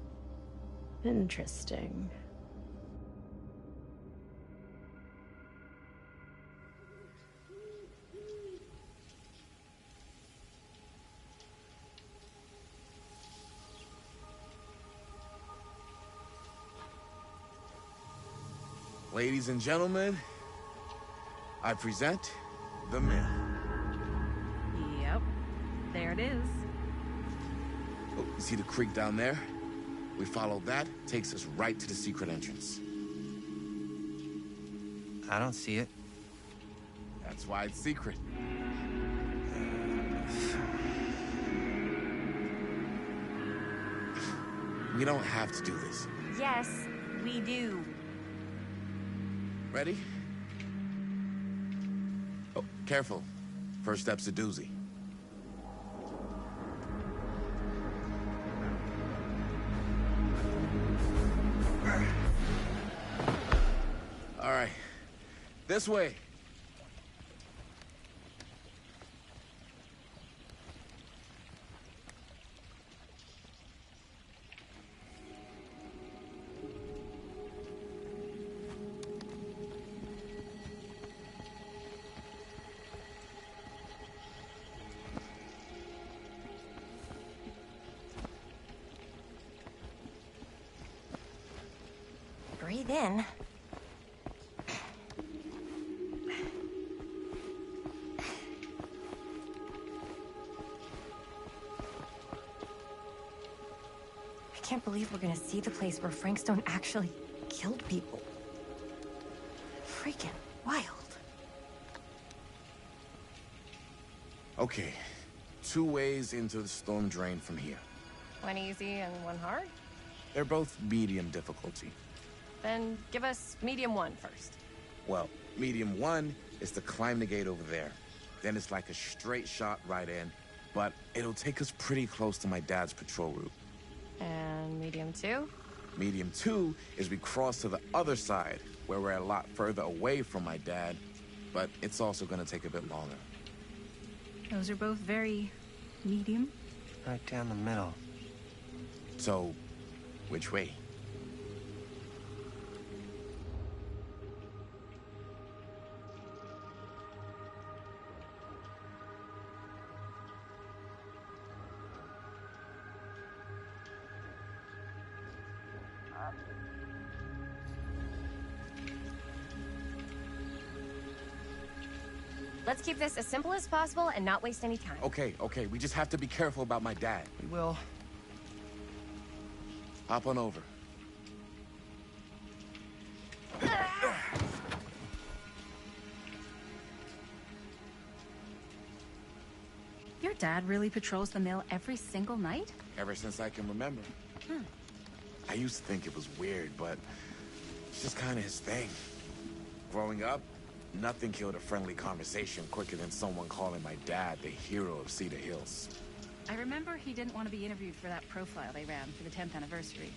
Speaker 11: Interesting.
Speaker 13: Ladies and gentlemen, I present the mill.
Speaker 12: Yep. There it is.
Speaker 13: Oh, you see the creek down there? We follow that, takes us right to the secret entrance.
Speaker 14: I don't see it.
Speaker 13: That's why it's secret. We don't have to do this.
Speaker 6: Yes, we do.
Speaker 13: Ready? Oh, careful. First step's a doozy. All right. This way.
Speaker 6: Breathe in. I can't believe we're gonna see the place where Frank Stone actually killed people. Freaking wild.
Speaker 13: Okay. 2 ways into the storm drain from here.
Speaker 6: One easy and one hard?
Speaker 13: They're both medium difficulty.
Speaker 6: Then give us medium one first.
Speaker 13: Well, medium 1 is to climb the gate over there. Then it's like a straight shot right in, but it'll take us pretty close to my dad's patrol route.
Speaker 6: And medium 2?
Speaker 13: Medium 2 is we cross to the other side, where we're a lot further away from my dad, but it's also gonna take a bit longer.
Speaker 12: Those are both very medium.
Speaker 14: Right down the middle.
Speaker 13: So, which way?
Speaker 6: Let's keep this as simple as possible and not waste any time.
Speaker 13: Okay, we just have to be careful about my dad.
Speaker 14: We will.
Speaker 13: Hop on over.
Speaker 2: Your dad really patrols the mill every single night?
Speaker 13: Ever since I can remember. I used to think it was weird, but it's just kind of his thing. Growing up, nothing killed a friendly conversation quicker than someone calling my dad the hero of Cedar Hills.
Speaker 2: I remember he didn't want to be interviewed for that profile they ran for the 10th anniversary.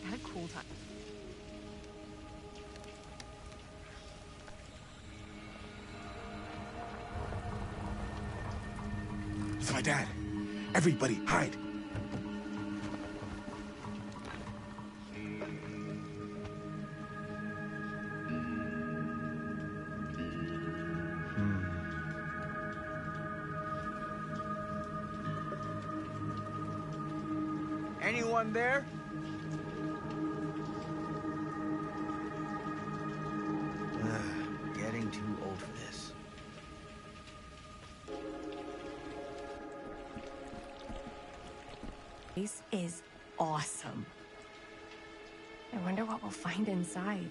Speaker 2: I had a cool time.
Speaker 13: It's my dad. Everybody, hide. Anyone there?
Speaker 8: Getting too old for this.
Speaker 6: place is awesome. I wonder what we'll find inside.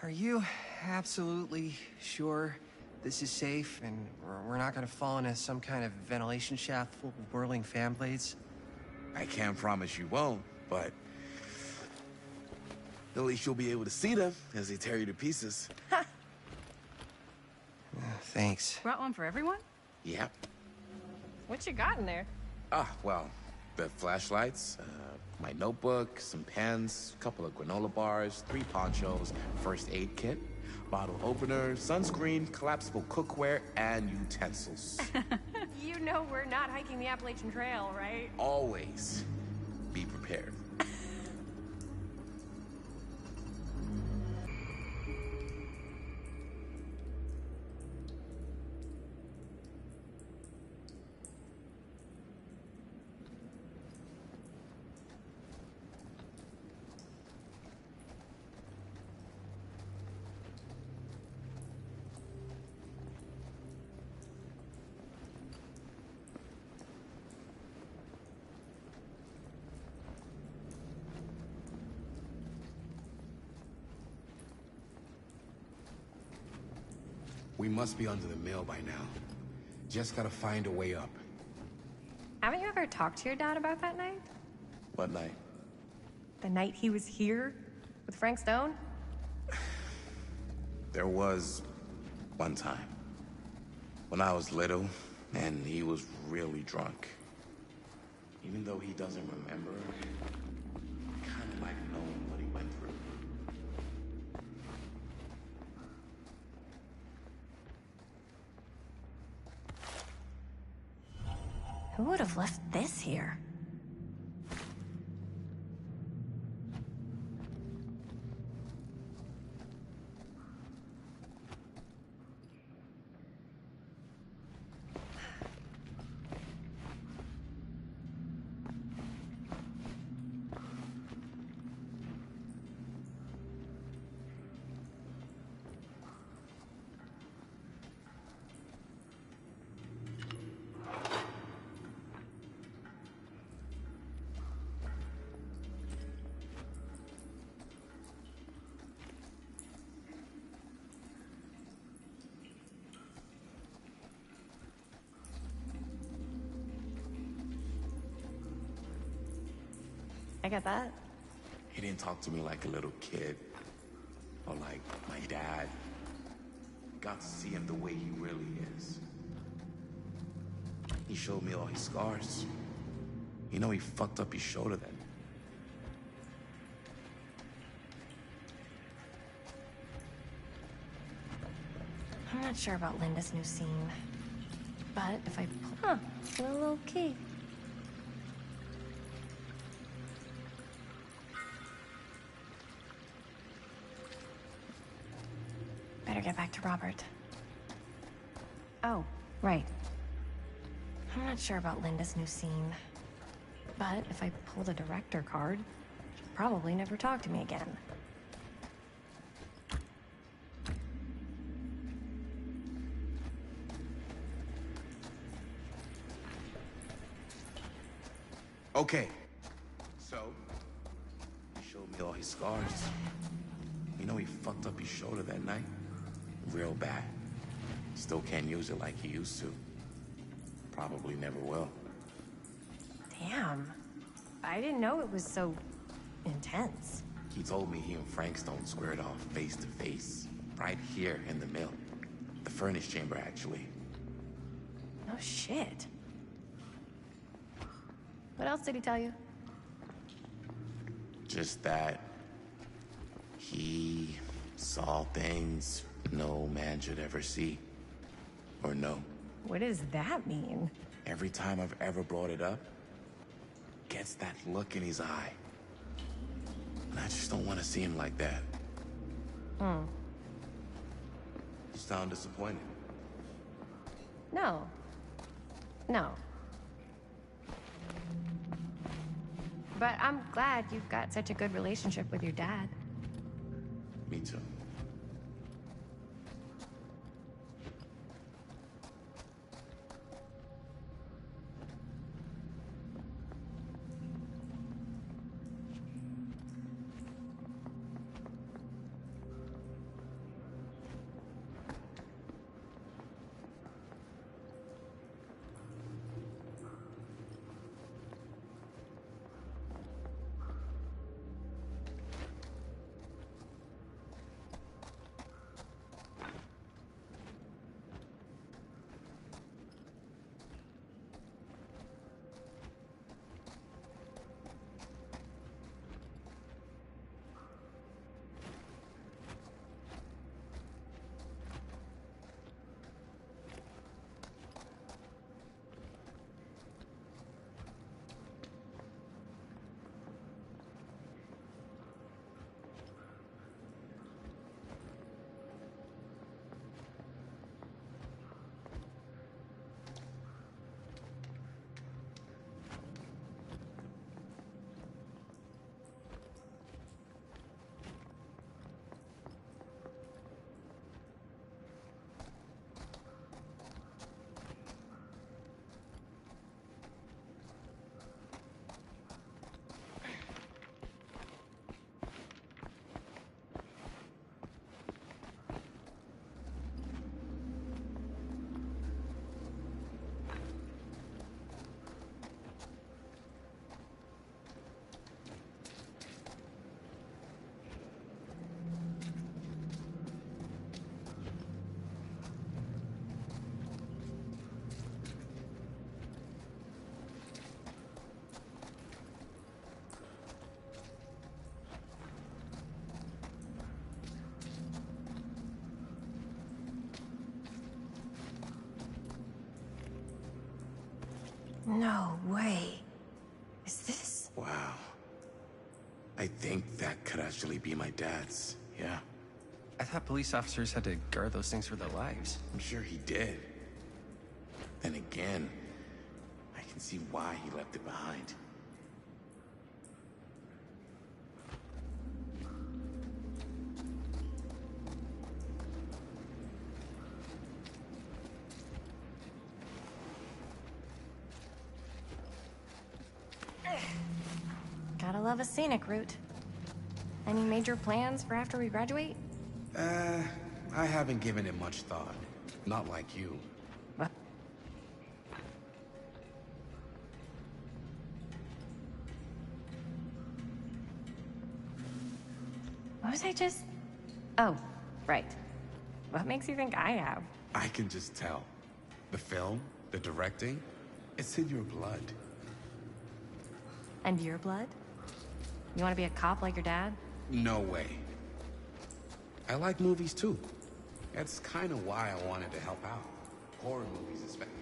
Speaker 14: Are you absolutely sure this is safe and we're not gonna fall into some kind of ventilation shaft full of whirling fan blades?
Speaker 13: I can't promise you won't, but at least you'll be able to see them as they tear you to pieces.
Speaker 14: Thanks.
Speaker 2: Brought one for everyone?
Speaker 13: Yep.
Speaker 6: What you got in there?
Speaker 13: Well, the flashlights, my notebook, some pens, a couple of granola bars, 3 ponchos, first aid kit, bottle opener, sunscreen, collapsible cookware, and utensils.
Speaker 6: You know we're not hiking the Appalachian Trail, right?
Speaker 13: Always be prepared.
Speaker 15: We must be under the mill by now. Just gotta find a way up.
Speaker 6: Haven't you ever talked to your dad about that night?
Speaker 13: What night?
Speaker 6: The night he was here with Frank Stone?
Speaker 13: There was one time when I was little and he was really drunk. Even though he doesn't remember, I kind of like knowing what he went through.
Speaker 6: Who would have left this here? I get that.
Speaker 13: He didn't talk to me like a little kid or like my dad. Got to see him the way he really is. He showed me all his scars. You know, he fucked up his shoulder then.
Speaker 6: I'm not sure about Linda's new scene. But if I pull... a little key. Better get back to Robert. Oh, right. I'm not sure about Linda's new scene. But if I pull the director card, she'll probably never talk to me again.
Speaker 13: Okay. So, he showed me all his scars. You know, he fucked up his shoulder that night. Real bad. Still can't use it like he used to. Probably never will.
Speaker 6: Damn. I didn't know it was so intense.
Speaker 13: He told me he and Frank Stone squared off face to face. Right here in the mill. The furnace chamber, actually.
Speaker 6: No shit. What else did he tell you?
Speaker 13: Just that he saw things no man should ever see or know.
Speaker 6: What does that mean?
Speaker 13: Every time I've ever brought it up, gets that look in his eye. And I just don't want to see him like that.
Speaker 15: sound disappointed.
Speaker 6: No. No. But I'm glad you've got such a good relationship with your dad.
Speaker 15: Me too.
Speaker 6: No way. Is this?
Speaker 15: Wow. I think that could actually be my dad's, yeah.
Speaker 7: I thought police officers had to guard those things for their lives.
Speaker 15: I'm sure he did. Then again, I can see why he left it behind.
Speaker 6: Gotta love a scenic route. Any major plans for after we graduate?
Speaker 15: I haven't given it much thought. Not like you.
Speaker 6: What? What was I just... Oh, right. What makes you think I have?
Speaker 15: I can just tell. The film, the directing, it's in your blood.
Speaker 6: And your blood? You want to be a cop like your dad?
Speaker 15: No way. I like movies too. That's kind of why I wanted to help out. Horror movies especially.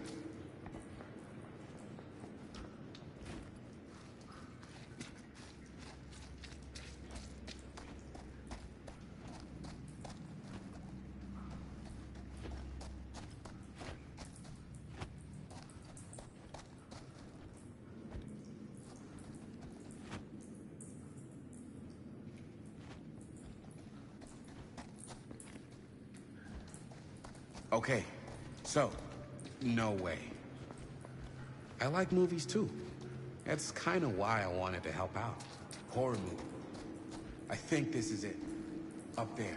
Speaker 15: Okay, so, no way. I like movies too. That's kind of why I wanted to help out. Horror movie. I think this is it. Up there.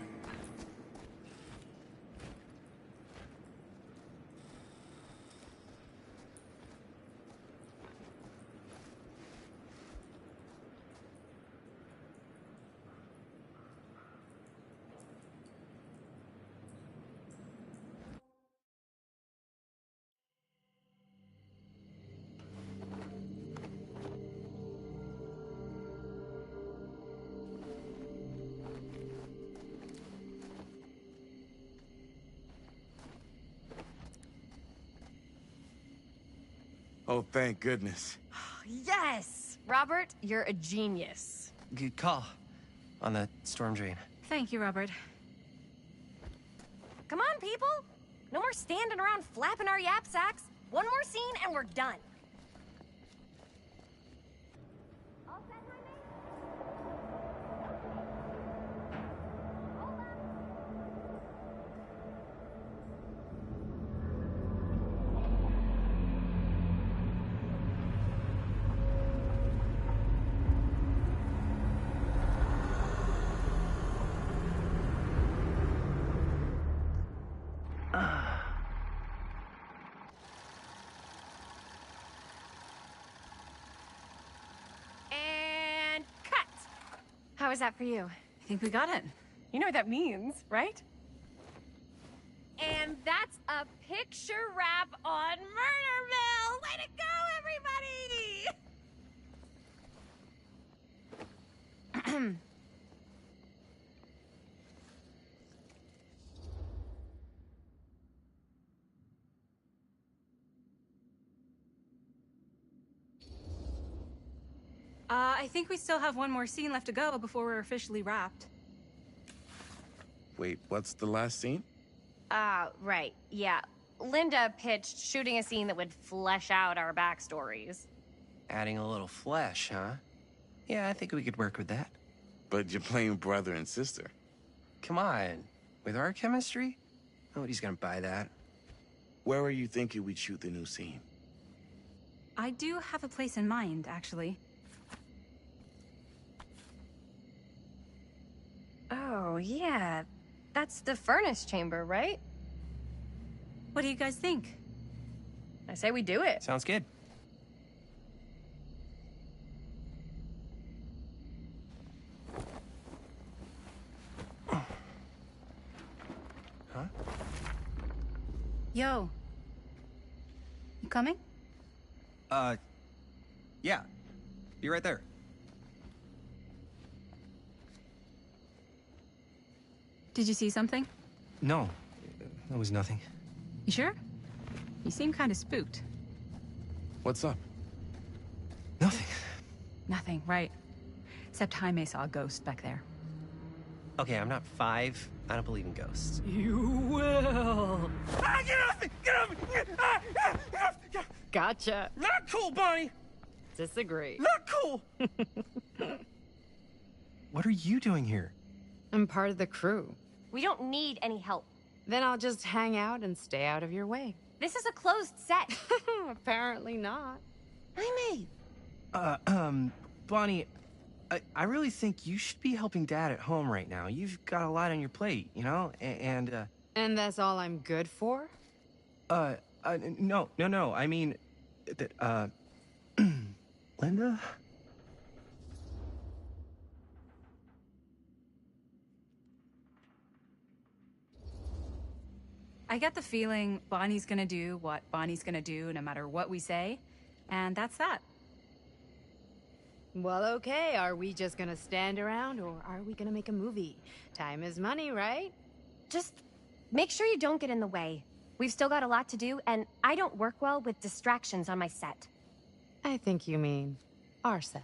Speaker 15: Oh, thank goodness.
Speaker 6: Yes! Robert, you're a genius.
Speaker 14: Good call on the storm drain.
Speaker 2: Thank you, Robert.
Speaker 6: Come on, people! No more standing around flapping our yap sacks. One more scene and we're done. All set, my mate? And cut! How was that for you?
Speaker 2: I think we got it.
Speaker 6: You know what that means, right? And that's a picture wrap on Murderville! Way to go, everybody!
Speaker 2: I think we still have one more scene left to go before we're officially wrapped.
Speaker 13: Wait, what's the last scene?
Speaker 6: Right, yeah. Linda pitched shooting a scene that would flesh out our backstories.
Speaker 7: Adding a little flesh, huh? Yeah, I think we could work with that.
Speaker 13: But you're playing brother and sister.
Speaker 7: Come on. With our chemistry? Nobody's gonna buy that.
Speaker 13: Where are you thinking we'd shoot the new scene?
Speaker 2: I do have a place in mind, actually.
Speaker 6: Oh, yeah. That's the furnace chamber, right?
Speaker 2: What do you guys think?
Speaker 6: I say we do it.
Speaker 7: Sounds good. Huh?
Speaker 2: Yo. You coming?
Speaker 7: Yeah. Be right there.
Speaker 2: Did you see something?
Speaker 7: No, that was nothing.
Speaker 2: You sure? You seem kind of spooked.
Speaker 13: What's up?
Speaker 7: Nothing.
Speaker 2: Nothing, right. Except Jaime saw a ghost back there.
Speaker 7: Okay, I'm not 5. I don't believe in ghosts.
Speaker 2: You will.
Speaker 14: Ah, get off me! Get off me!
Speaker 10: Gotcha.
Speaker 14: Not cool, Bonnie!
Speaker 10: Disagree.
Speaker 14: Not cool!
Speaker 7: What are you doing here?
Speaker 10: I'm part of the crew.
Speaker 6: We don't need any help.
Speaker 10: Then I'll just hang out and stay out of your way.
Speaker 6: This is a closed set.
Speaker 10: Apparently not.
Speaker 6: Jaime!
Speaker 7: Bonnie, I really think you should be helping Dad at home right now. You've got a lot on your plate, you know? And
Speaker 10: that's all I'm good for?
Speaker 7: No. I mean, that, Linda?
Speaker 2: I get the feeling Bonnie's gonna do what Bonnie's gonna do no matter what we say, and that's that.
Speaker 10: Well, okay. Are we just gonna stand around, or are we gonna make a movie? Time is money, right?
Speaker 6: Just make sure you don't get in the way. We've still got a lot to do, and I don't work well with distractions on my set.
Speaker 10: I think you mean our set.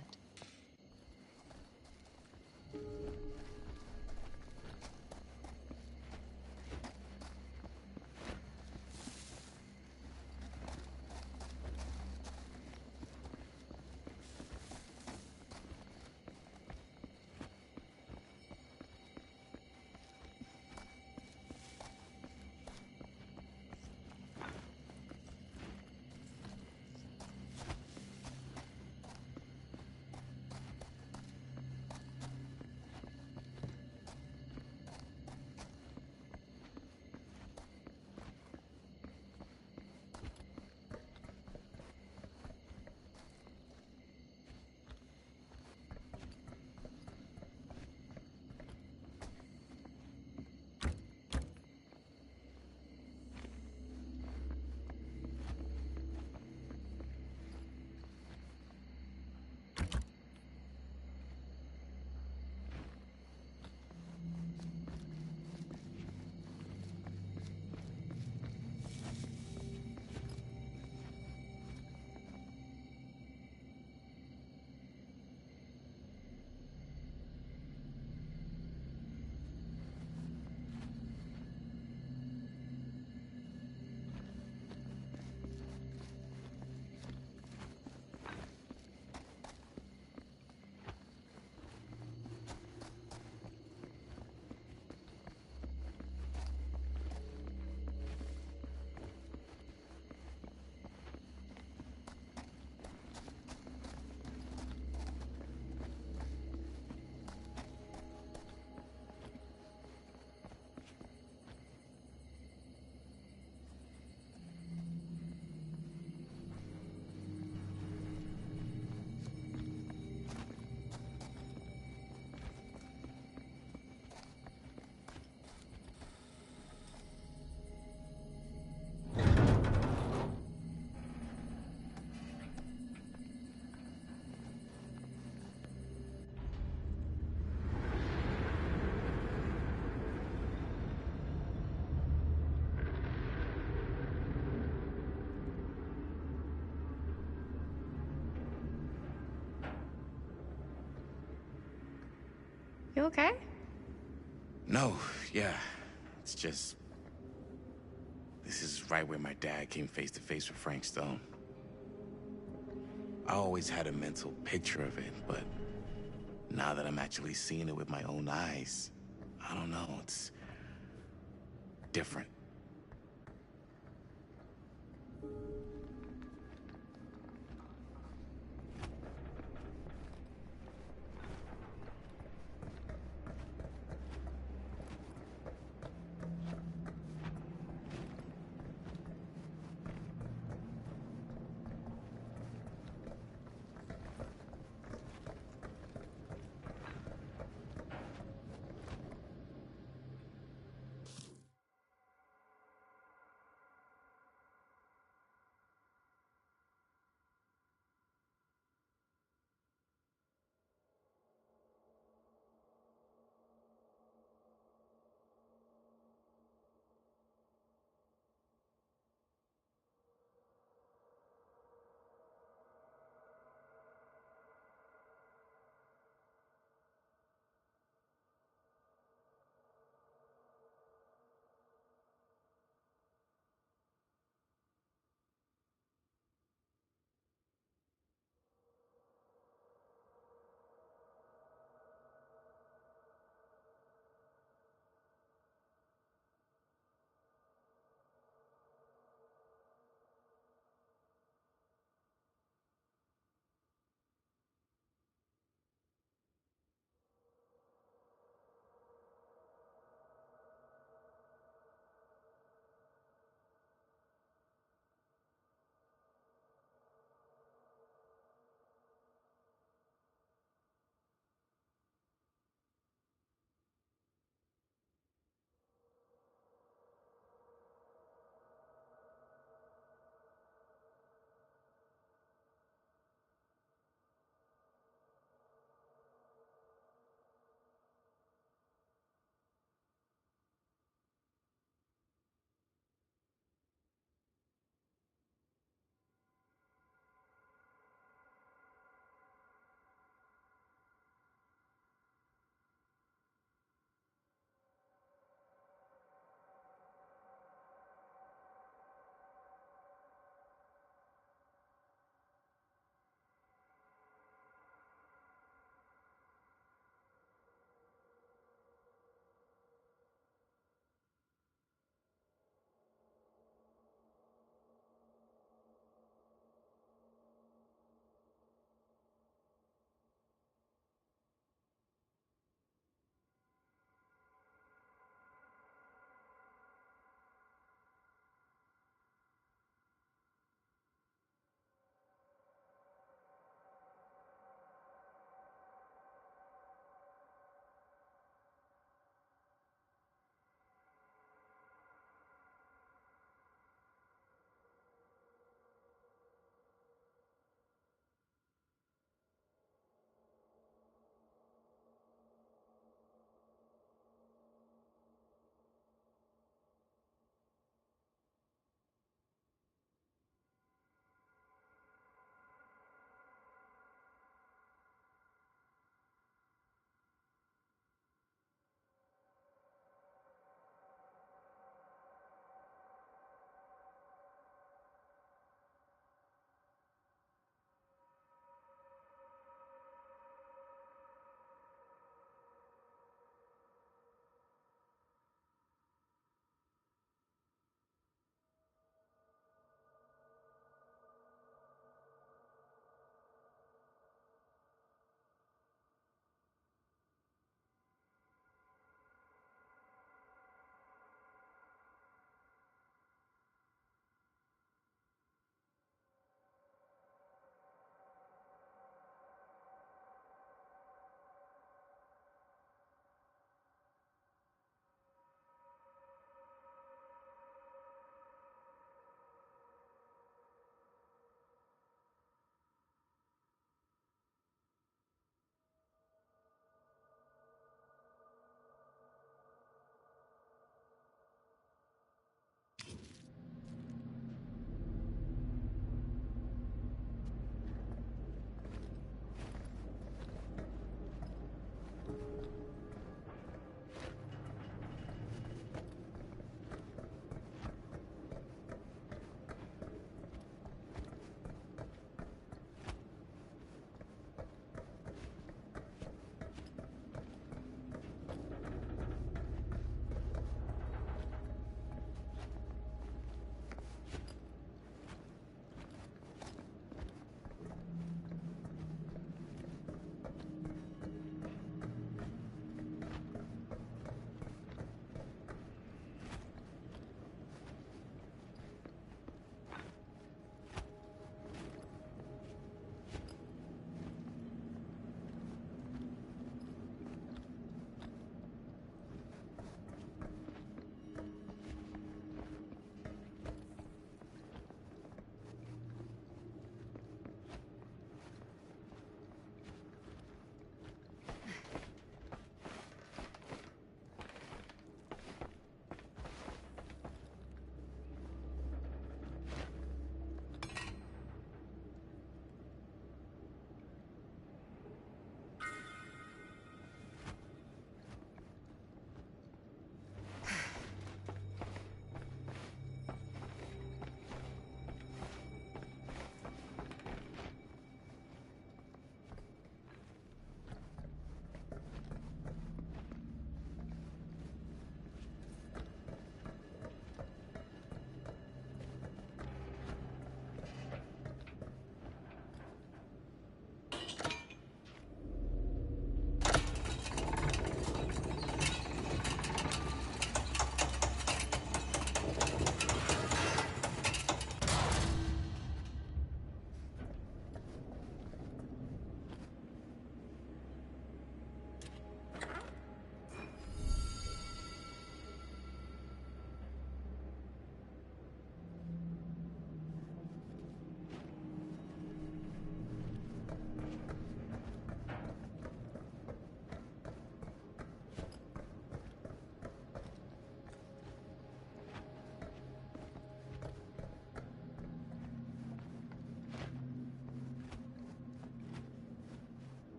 Speaker 12: You okay?
Speaker 13: No, yeah. It's just... This is right where my dad came face to face with Frank Stone. I always had a mental picture of it, but now that I'm actually seeing it with my own eyes, I don't know, it's different.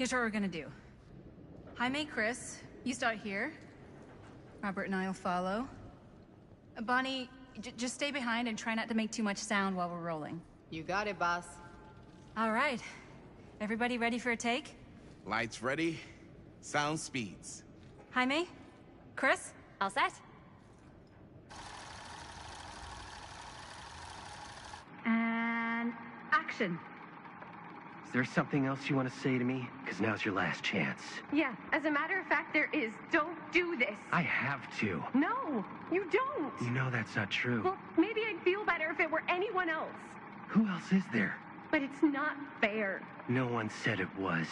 Speaker 2: Here's what we're gonna do. Jaime, Chris, you start here. Robert and I'll follow. Bonnie, just stay behind and try not to make too much sound while we're rolling.
Speaker 10: You got it, boss.
Speaker 2: All right. Everybody ready for a take?
Speaker 13: Lights ready, sound speeds.
Speaker 2: Jaime? Chris?
Speaker 6: All set?
Speaker 2: And action.
Speaker 14: Is there something else you want to say to me? Because now's your last chance.
Speaker 11: Yeah, as a matter of fact, there is. Don't do this.
Speaker 14: I have to.
Speaker 11: No, you don't.
Speaker 14: You know that's not true.
Speaker 11: Well, maybe I'd feel better if it were anyone else.
Speaker 14: Who else is there?
Speaker 11: But it's not fair.
Speaker 14: No one said it was.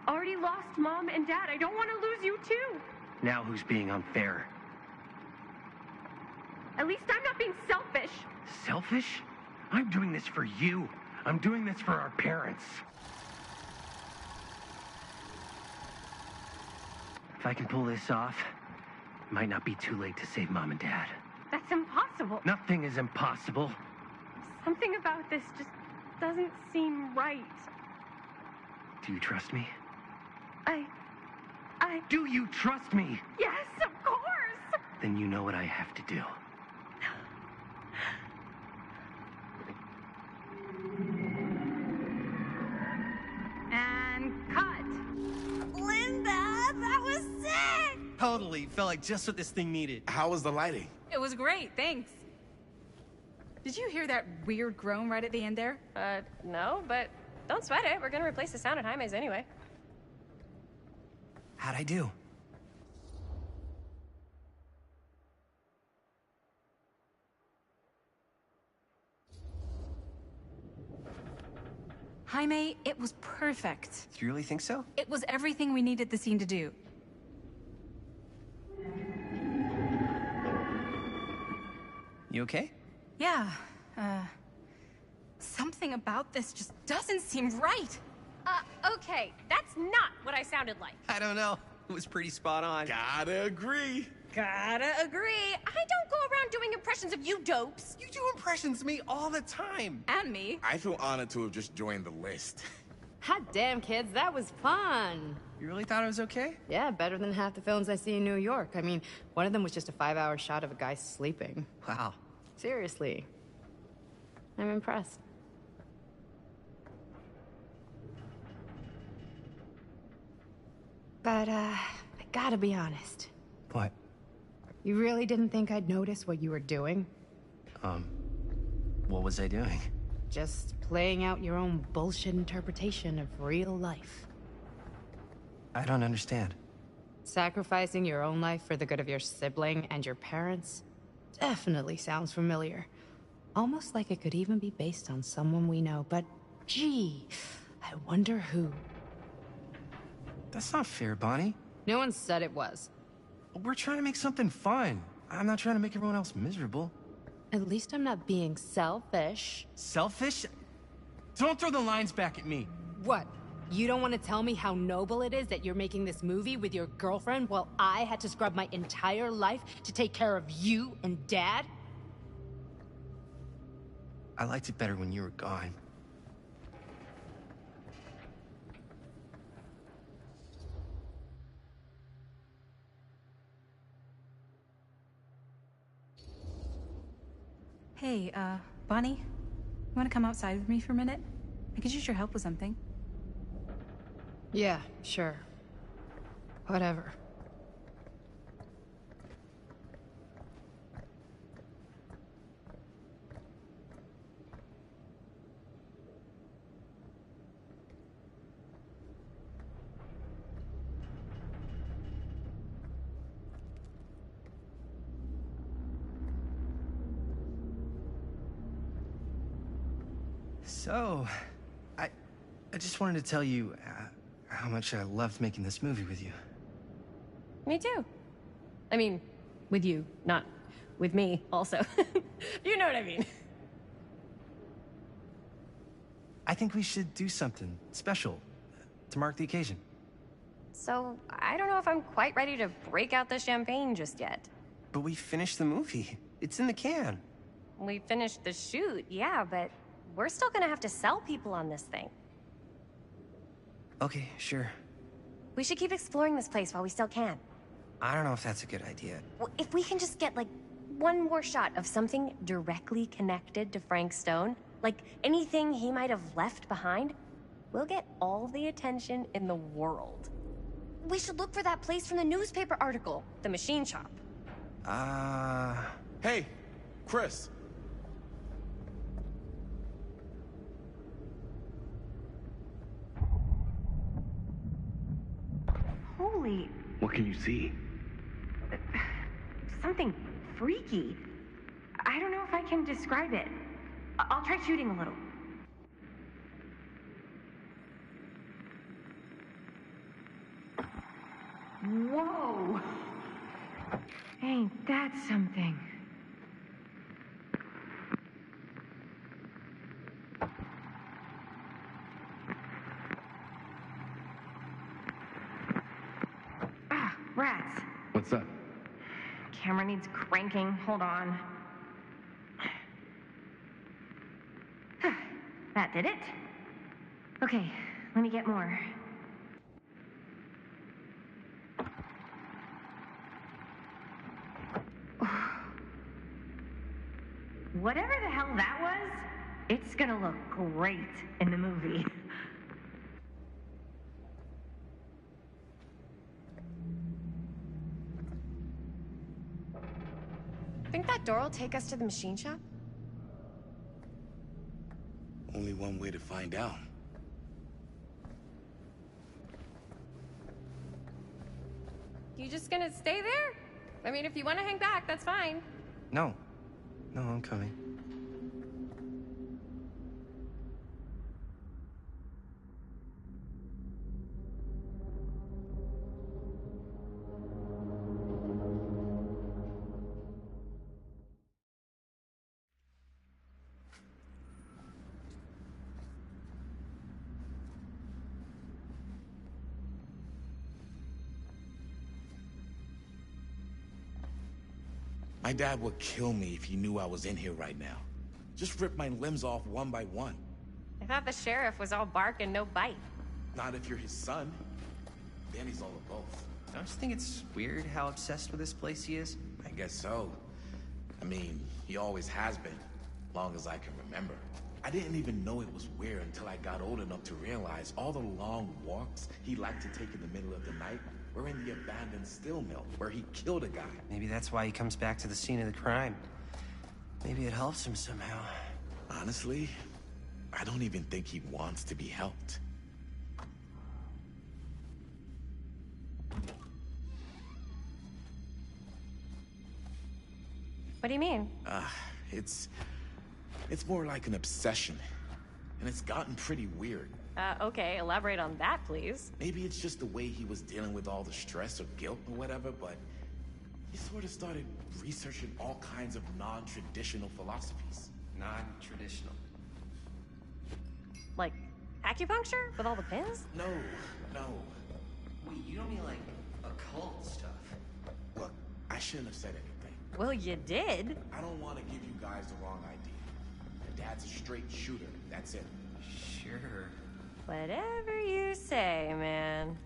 Speaker 11: Already lost Mom and Dad. I don't want to lose you too.
Speaker 14: Now who's being unfair?
Speaker 11: At least I'm not being selfish.
Speaker 14: Selfish? I'm doing this for you. I'm doing this for our parents. If I can pull this off, it might not be too late to save Mom and Dad.
Speaker 11: That's impossible.
Speaker 14: Nothing is impossible.
Speaker 11: Something about this just doesn't seem right.
Speaker 14: Do you trust me?
Speaker 11: I...
Speaker 14: Do you trust me?
Speaker 11: Yes, of course!
Speaker 14: Then you know what I have to do.
Speaker 2: And cut.
Speaker 12: Linda, that was sick!
Speaker 14: Totally. Felt like just what this thing needed.
Speaker 13: How was the lighting?
Speaker 2: It was great, thanks. Did you hear that weird groan right at the end there?
Speaker 6: No, but don't sweat it. We're gonna replace the sound at Jaime's anyway.
Speaker 7: How'd I do?
Speaker 2: Jaime, it was perfect.
Speaker 7: Do you really think so?
Speaker 2: It was everything we needed the scene to do.
Speaker 7: You okay?
Speaker 2: Yeah, something about this just doesn't seem right.
Speaker 6: Okay, that's not what I sounded like.
Speaker 7: I don't know. It was pretty spot on.
Speaker 13: Gotta agree.
Speaker 6: Gotta agree. I don't go around doing impressions of you dopes.
Speaker 7: You do impressions of me all the time.
Speaker 2: And me.
Speaker 13: I feel honored to have just joined the list.
Speaker 10: Hot damn, kids, that was fun.
Speaker 7: You really thought it was okay?
Speaker 10: Yeah, better than half the films I see in New York. I mean, one of them was just a 5-hour shot of a guy sleeping.
Speaker 7: Wow.
Speaker 10: Seriously. I'm impressed. But, I gotta be honest.
Speaker 7: What?
Speaker 10: You really didn't think I'd notice what you were doing?
Speaker 7: What was I doing?
Speaker 10: Just playing out your own bullshit interpretation of real life.
Speaker 7: I don't understand.
Speaker 10: Sacrificing your own life for the good of your sibling and your parents definitely sounds familiar. Almost like it could even be based on someone we know, but gee, I wonder who.
Speaker 7: That's not fair, Bonnie.
Speaker 10: No one said it was.
Speaker 7: We're trying to make something fun. I'm not trying to make everyone else miserable.
Speaker 10: At least I'm not being selfish.
Speaker 7: Selfish? Don't throw the lines back at me.
Speaker 10: What? You don't want to tell me how noble it is that you're making this movie with your girlfriend while I had to scrub my entire life to take care of you and Dad?
Speaker 7: I liked it better when you were gone.
Speaker 2: Hey, Bonnie, you want to come outside with me for a minute? I could use your help with something.
Speaker 10: Yeah, sure. Whatever.
Speaker 7: So, I just wanted to tell you how much I loved making this movie with you.
Speaker 6: Me too. I mean, with you, not with me, also. You know what I mean.
Speaker 7: I think we should do something special to mark the occasion.
Speaker 6: So, I don't know if I'm quite ready to break out the champagne just yet.
Speaker 7: But we finished the movie. It's in the can.
Speaker 6: We finished the shoot, yeah, but we're still gonna have to sell people on this thing.
Speaker 7: Okay, sure.
Speaker 6: We should keep exploring this place while we still can.
Speaker 14: I don't know if that's a good idea.
Speaker 6: Well, if we can just get, like, one more shot of something directly connected to Frank Stone, like anything he might have left behind, we'll get all the attention in the world. We should look for that place from the newspaper article, the machine shop.
Speaker 13: Hey, Chris.
Speaker 11: Holy...
Speaker 5: What can you see?
Speaker 11: something freaky. I don't know if I can describe it. I'll try shooting a little. Whoa! Ain't that something? Ah, rats.
Speaker 5: What's up?
Speaker 11: Camera needs cranking. Hold on. That did it. Okay, let me get more. Whatever the hell that was, it's gonna look great in the movie.
Speaker 6: Think that door will take us to the machine shop?
Speaker 13: Only one way to find out.
Speaker 6: You just gonna stay there? I mean, if you want to hang back, that's fine.
Speaker 14: No. No, I'm coming.
Speaker 13: My dad would kill me if he knew I was in here right now. Just rip my limbs off one by one.
Speaker 6: I thought the sheriff was all bark and no bite.
Speaker 13: Not if you're his son. Then he's all of both.
Speaker 14: Don't you think it's weird how obsessed with this place he is?
Speaker 13: I guess so. I mean, he always has been, long as I can remember. I didn't even know it was weird until I got old enough to realize all the long walks he liked to take in the middle of the night were in the abandoned steel mill where he killed a guy.
Speaker 14: Maybe that's why he comes back to the scene of the crime. Maybe it helps him somehow.
Speaker 13: Honestly, I don't even think he wants to be helped.
Speaker 6: What do you mean?
Speaker 13: It's more like an obsession. And it's gotten pretty weird.
Speaker 6: Okay, elaborate on that, please.
Speaker 13: Maybe it's just the way he was dealing with all the stress or guilt or whatever, but he sort of started researching all kinds of non-traditional philosophies.
Speaker 14: Non-traditional?
Speaker 6: Like acupuncture with all the pins?
Speaker 13: No.
Speaker 14: Wait, you don't mean like occult stuff?
Speaker 13: Look, I shouldn't have said anything.
Speaker 6: Well, you did.
Speaker 13: I don't want to give you guys the wrong idea. My dad's a straight shooter, that's it.
Speaker 14: Sure.
Speaker 6: Whatever you say, man.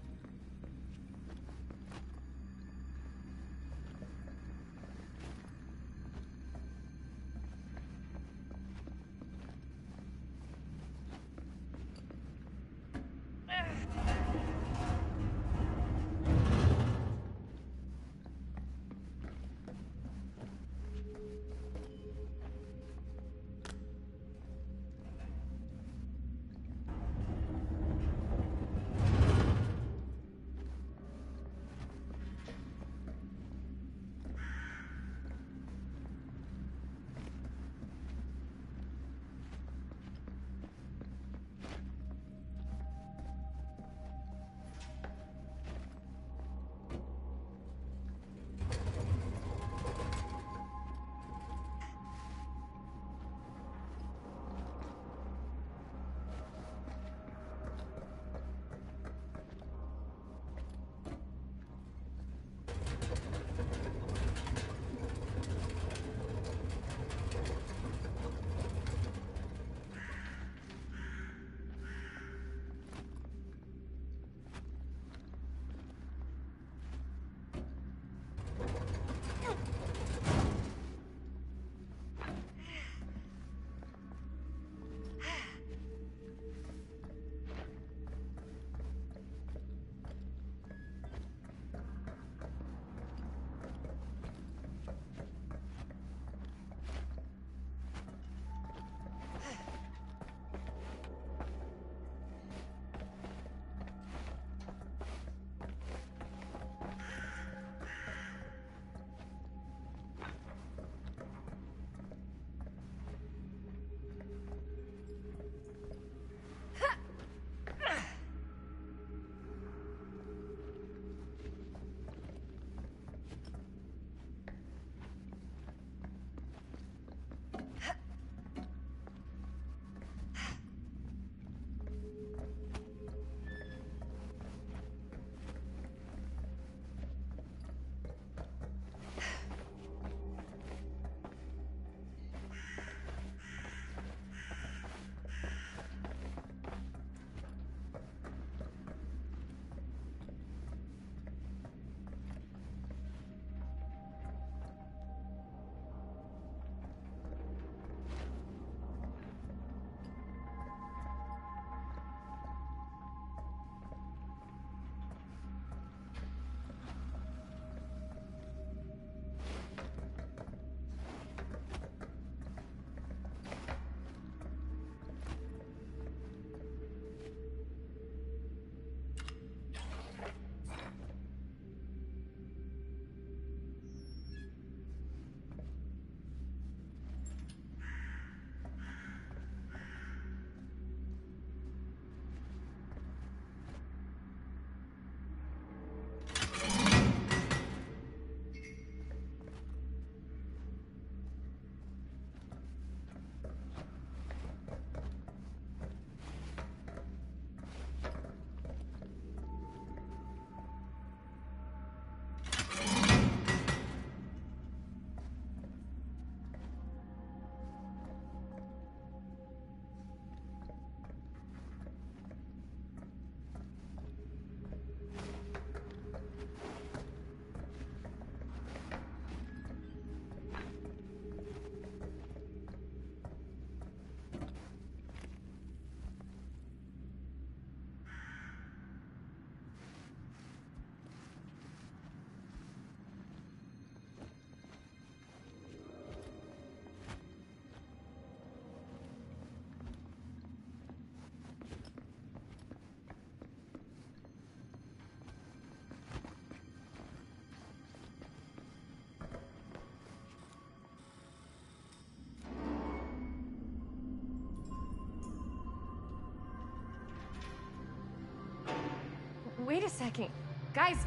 Speaker 6: Wait a second. Guys,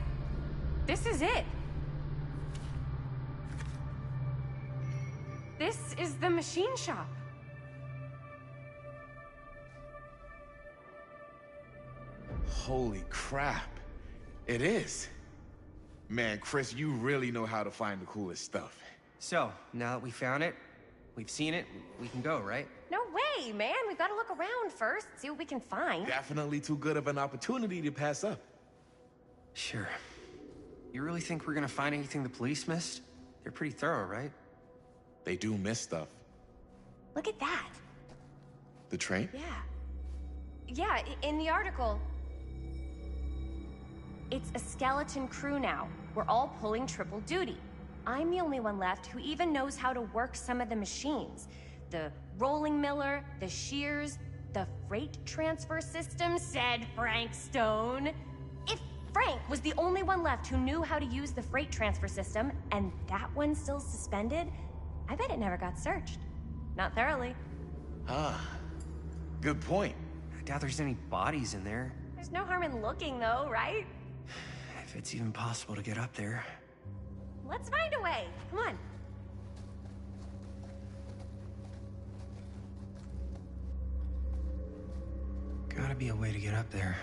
Speaker 6: this is it. This is the machine shop.
Speaker 13: Holy crap. It is. Man, Chris, you really know how to find the coolest stuff.
Speaker 14: So, now that we found it, we've seen it, we can go, right?
Speaker 6: No way, man. We've got to look around first, see what we can find.
Speaker 13: Definitely too good of an opportunity to pass up.
Speaker 14: Sure. You really think we're gonna find anything the police missed? They're pretty thorough, right?
Speaker 13: They do miss stuff.
Speaker 6: Look at that.
Speaker 13: The train?
Speaker 6: Yeah. Yeah, in the article, it's a skeleton crew now. We're all pulling triple duty. I'm the only one left who even knows how to work some of the machines. The rolling miller, the shears, the freight transfer system, said Frank Stone. If Frank was the only one left who knew how to use the freight transfer system, and that one's still suspended, I bet it never got searched. Not thoroughly.
Speaker 13: Ah, good point.
Speaker 14: I doubt there's any bodies in there.
Speaker 6: There's no harm in looking, though, right?
Speaker 14: If it's even possible to get up there.
Speaker 6: Let's find a way. Come on.
Speaker 14: Gotta be a way to get up there.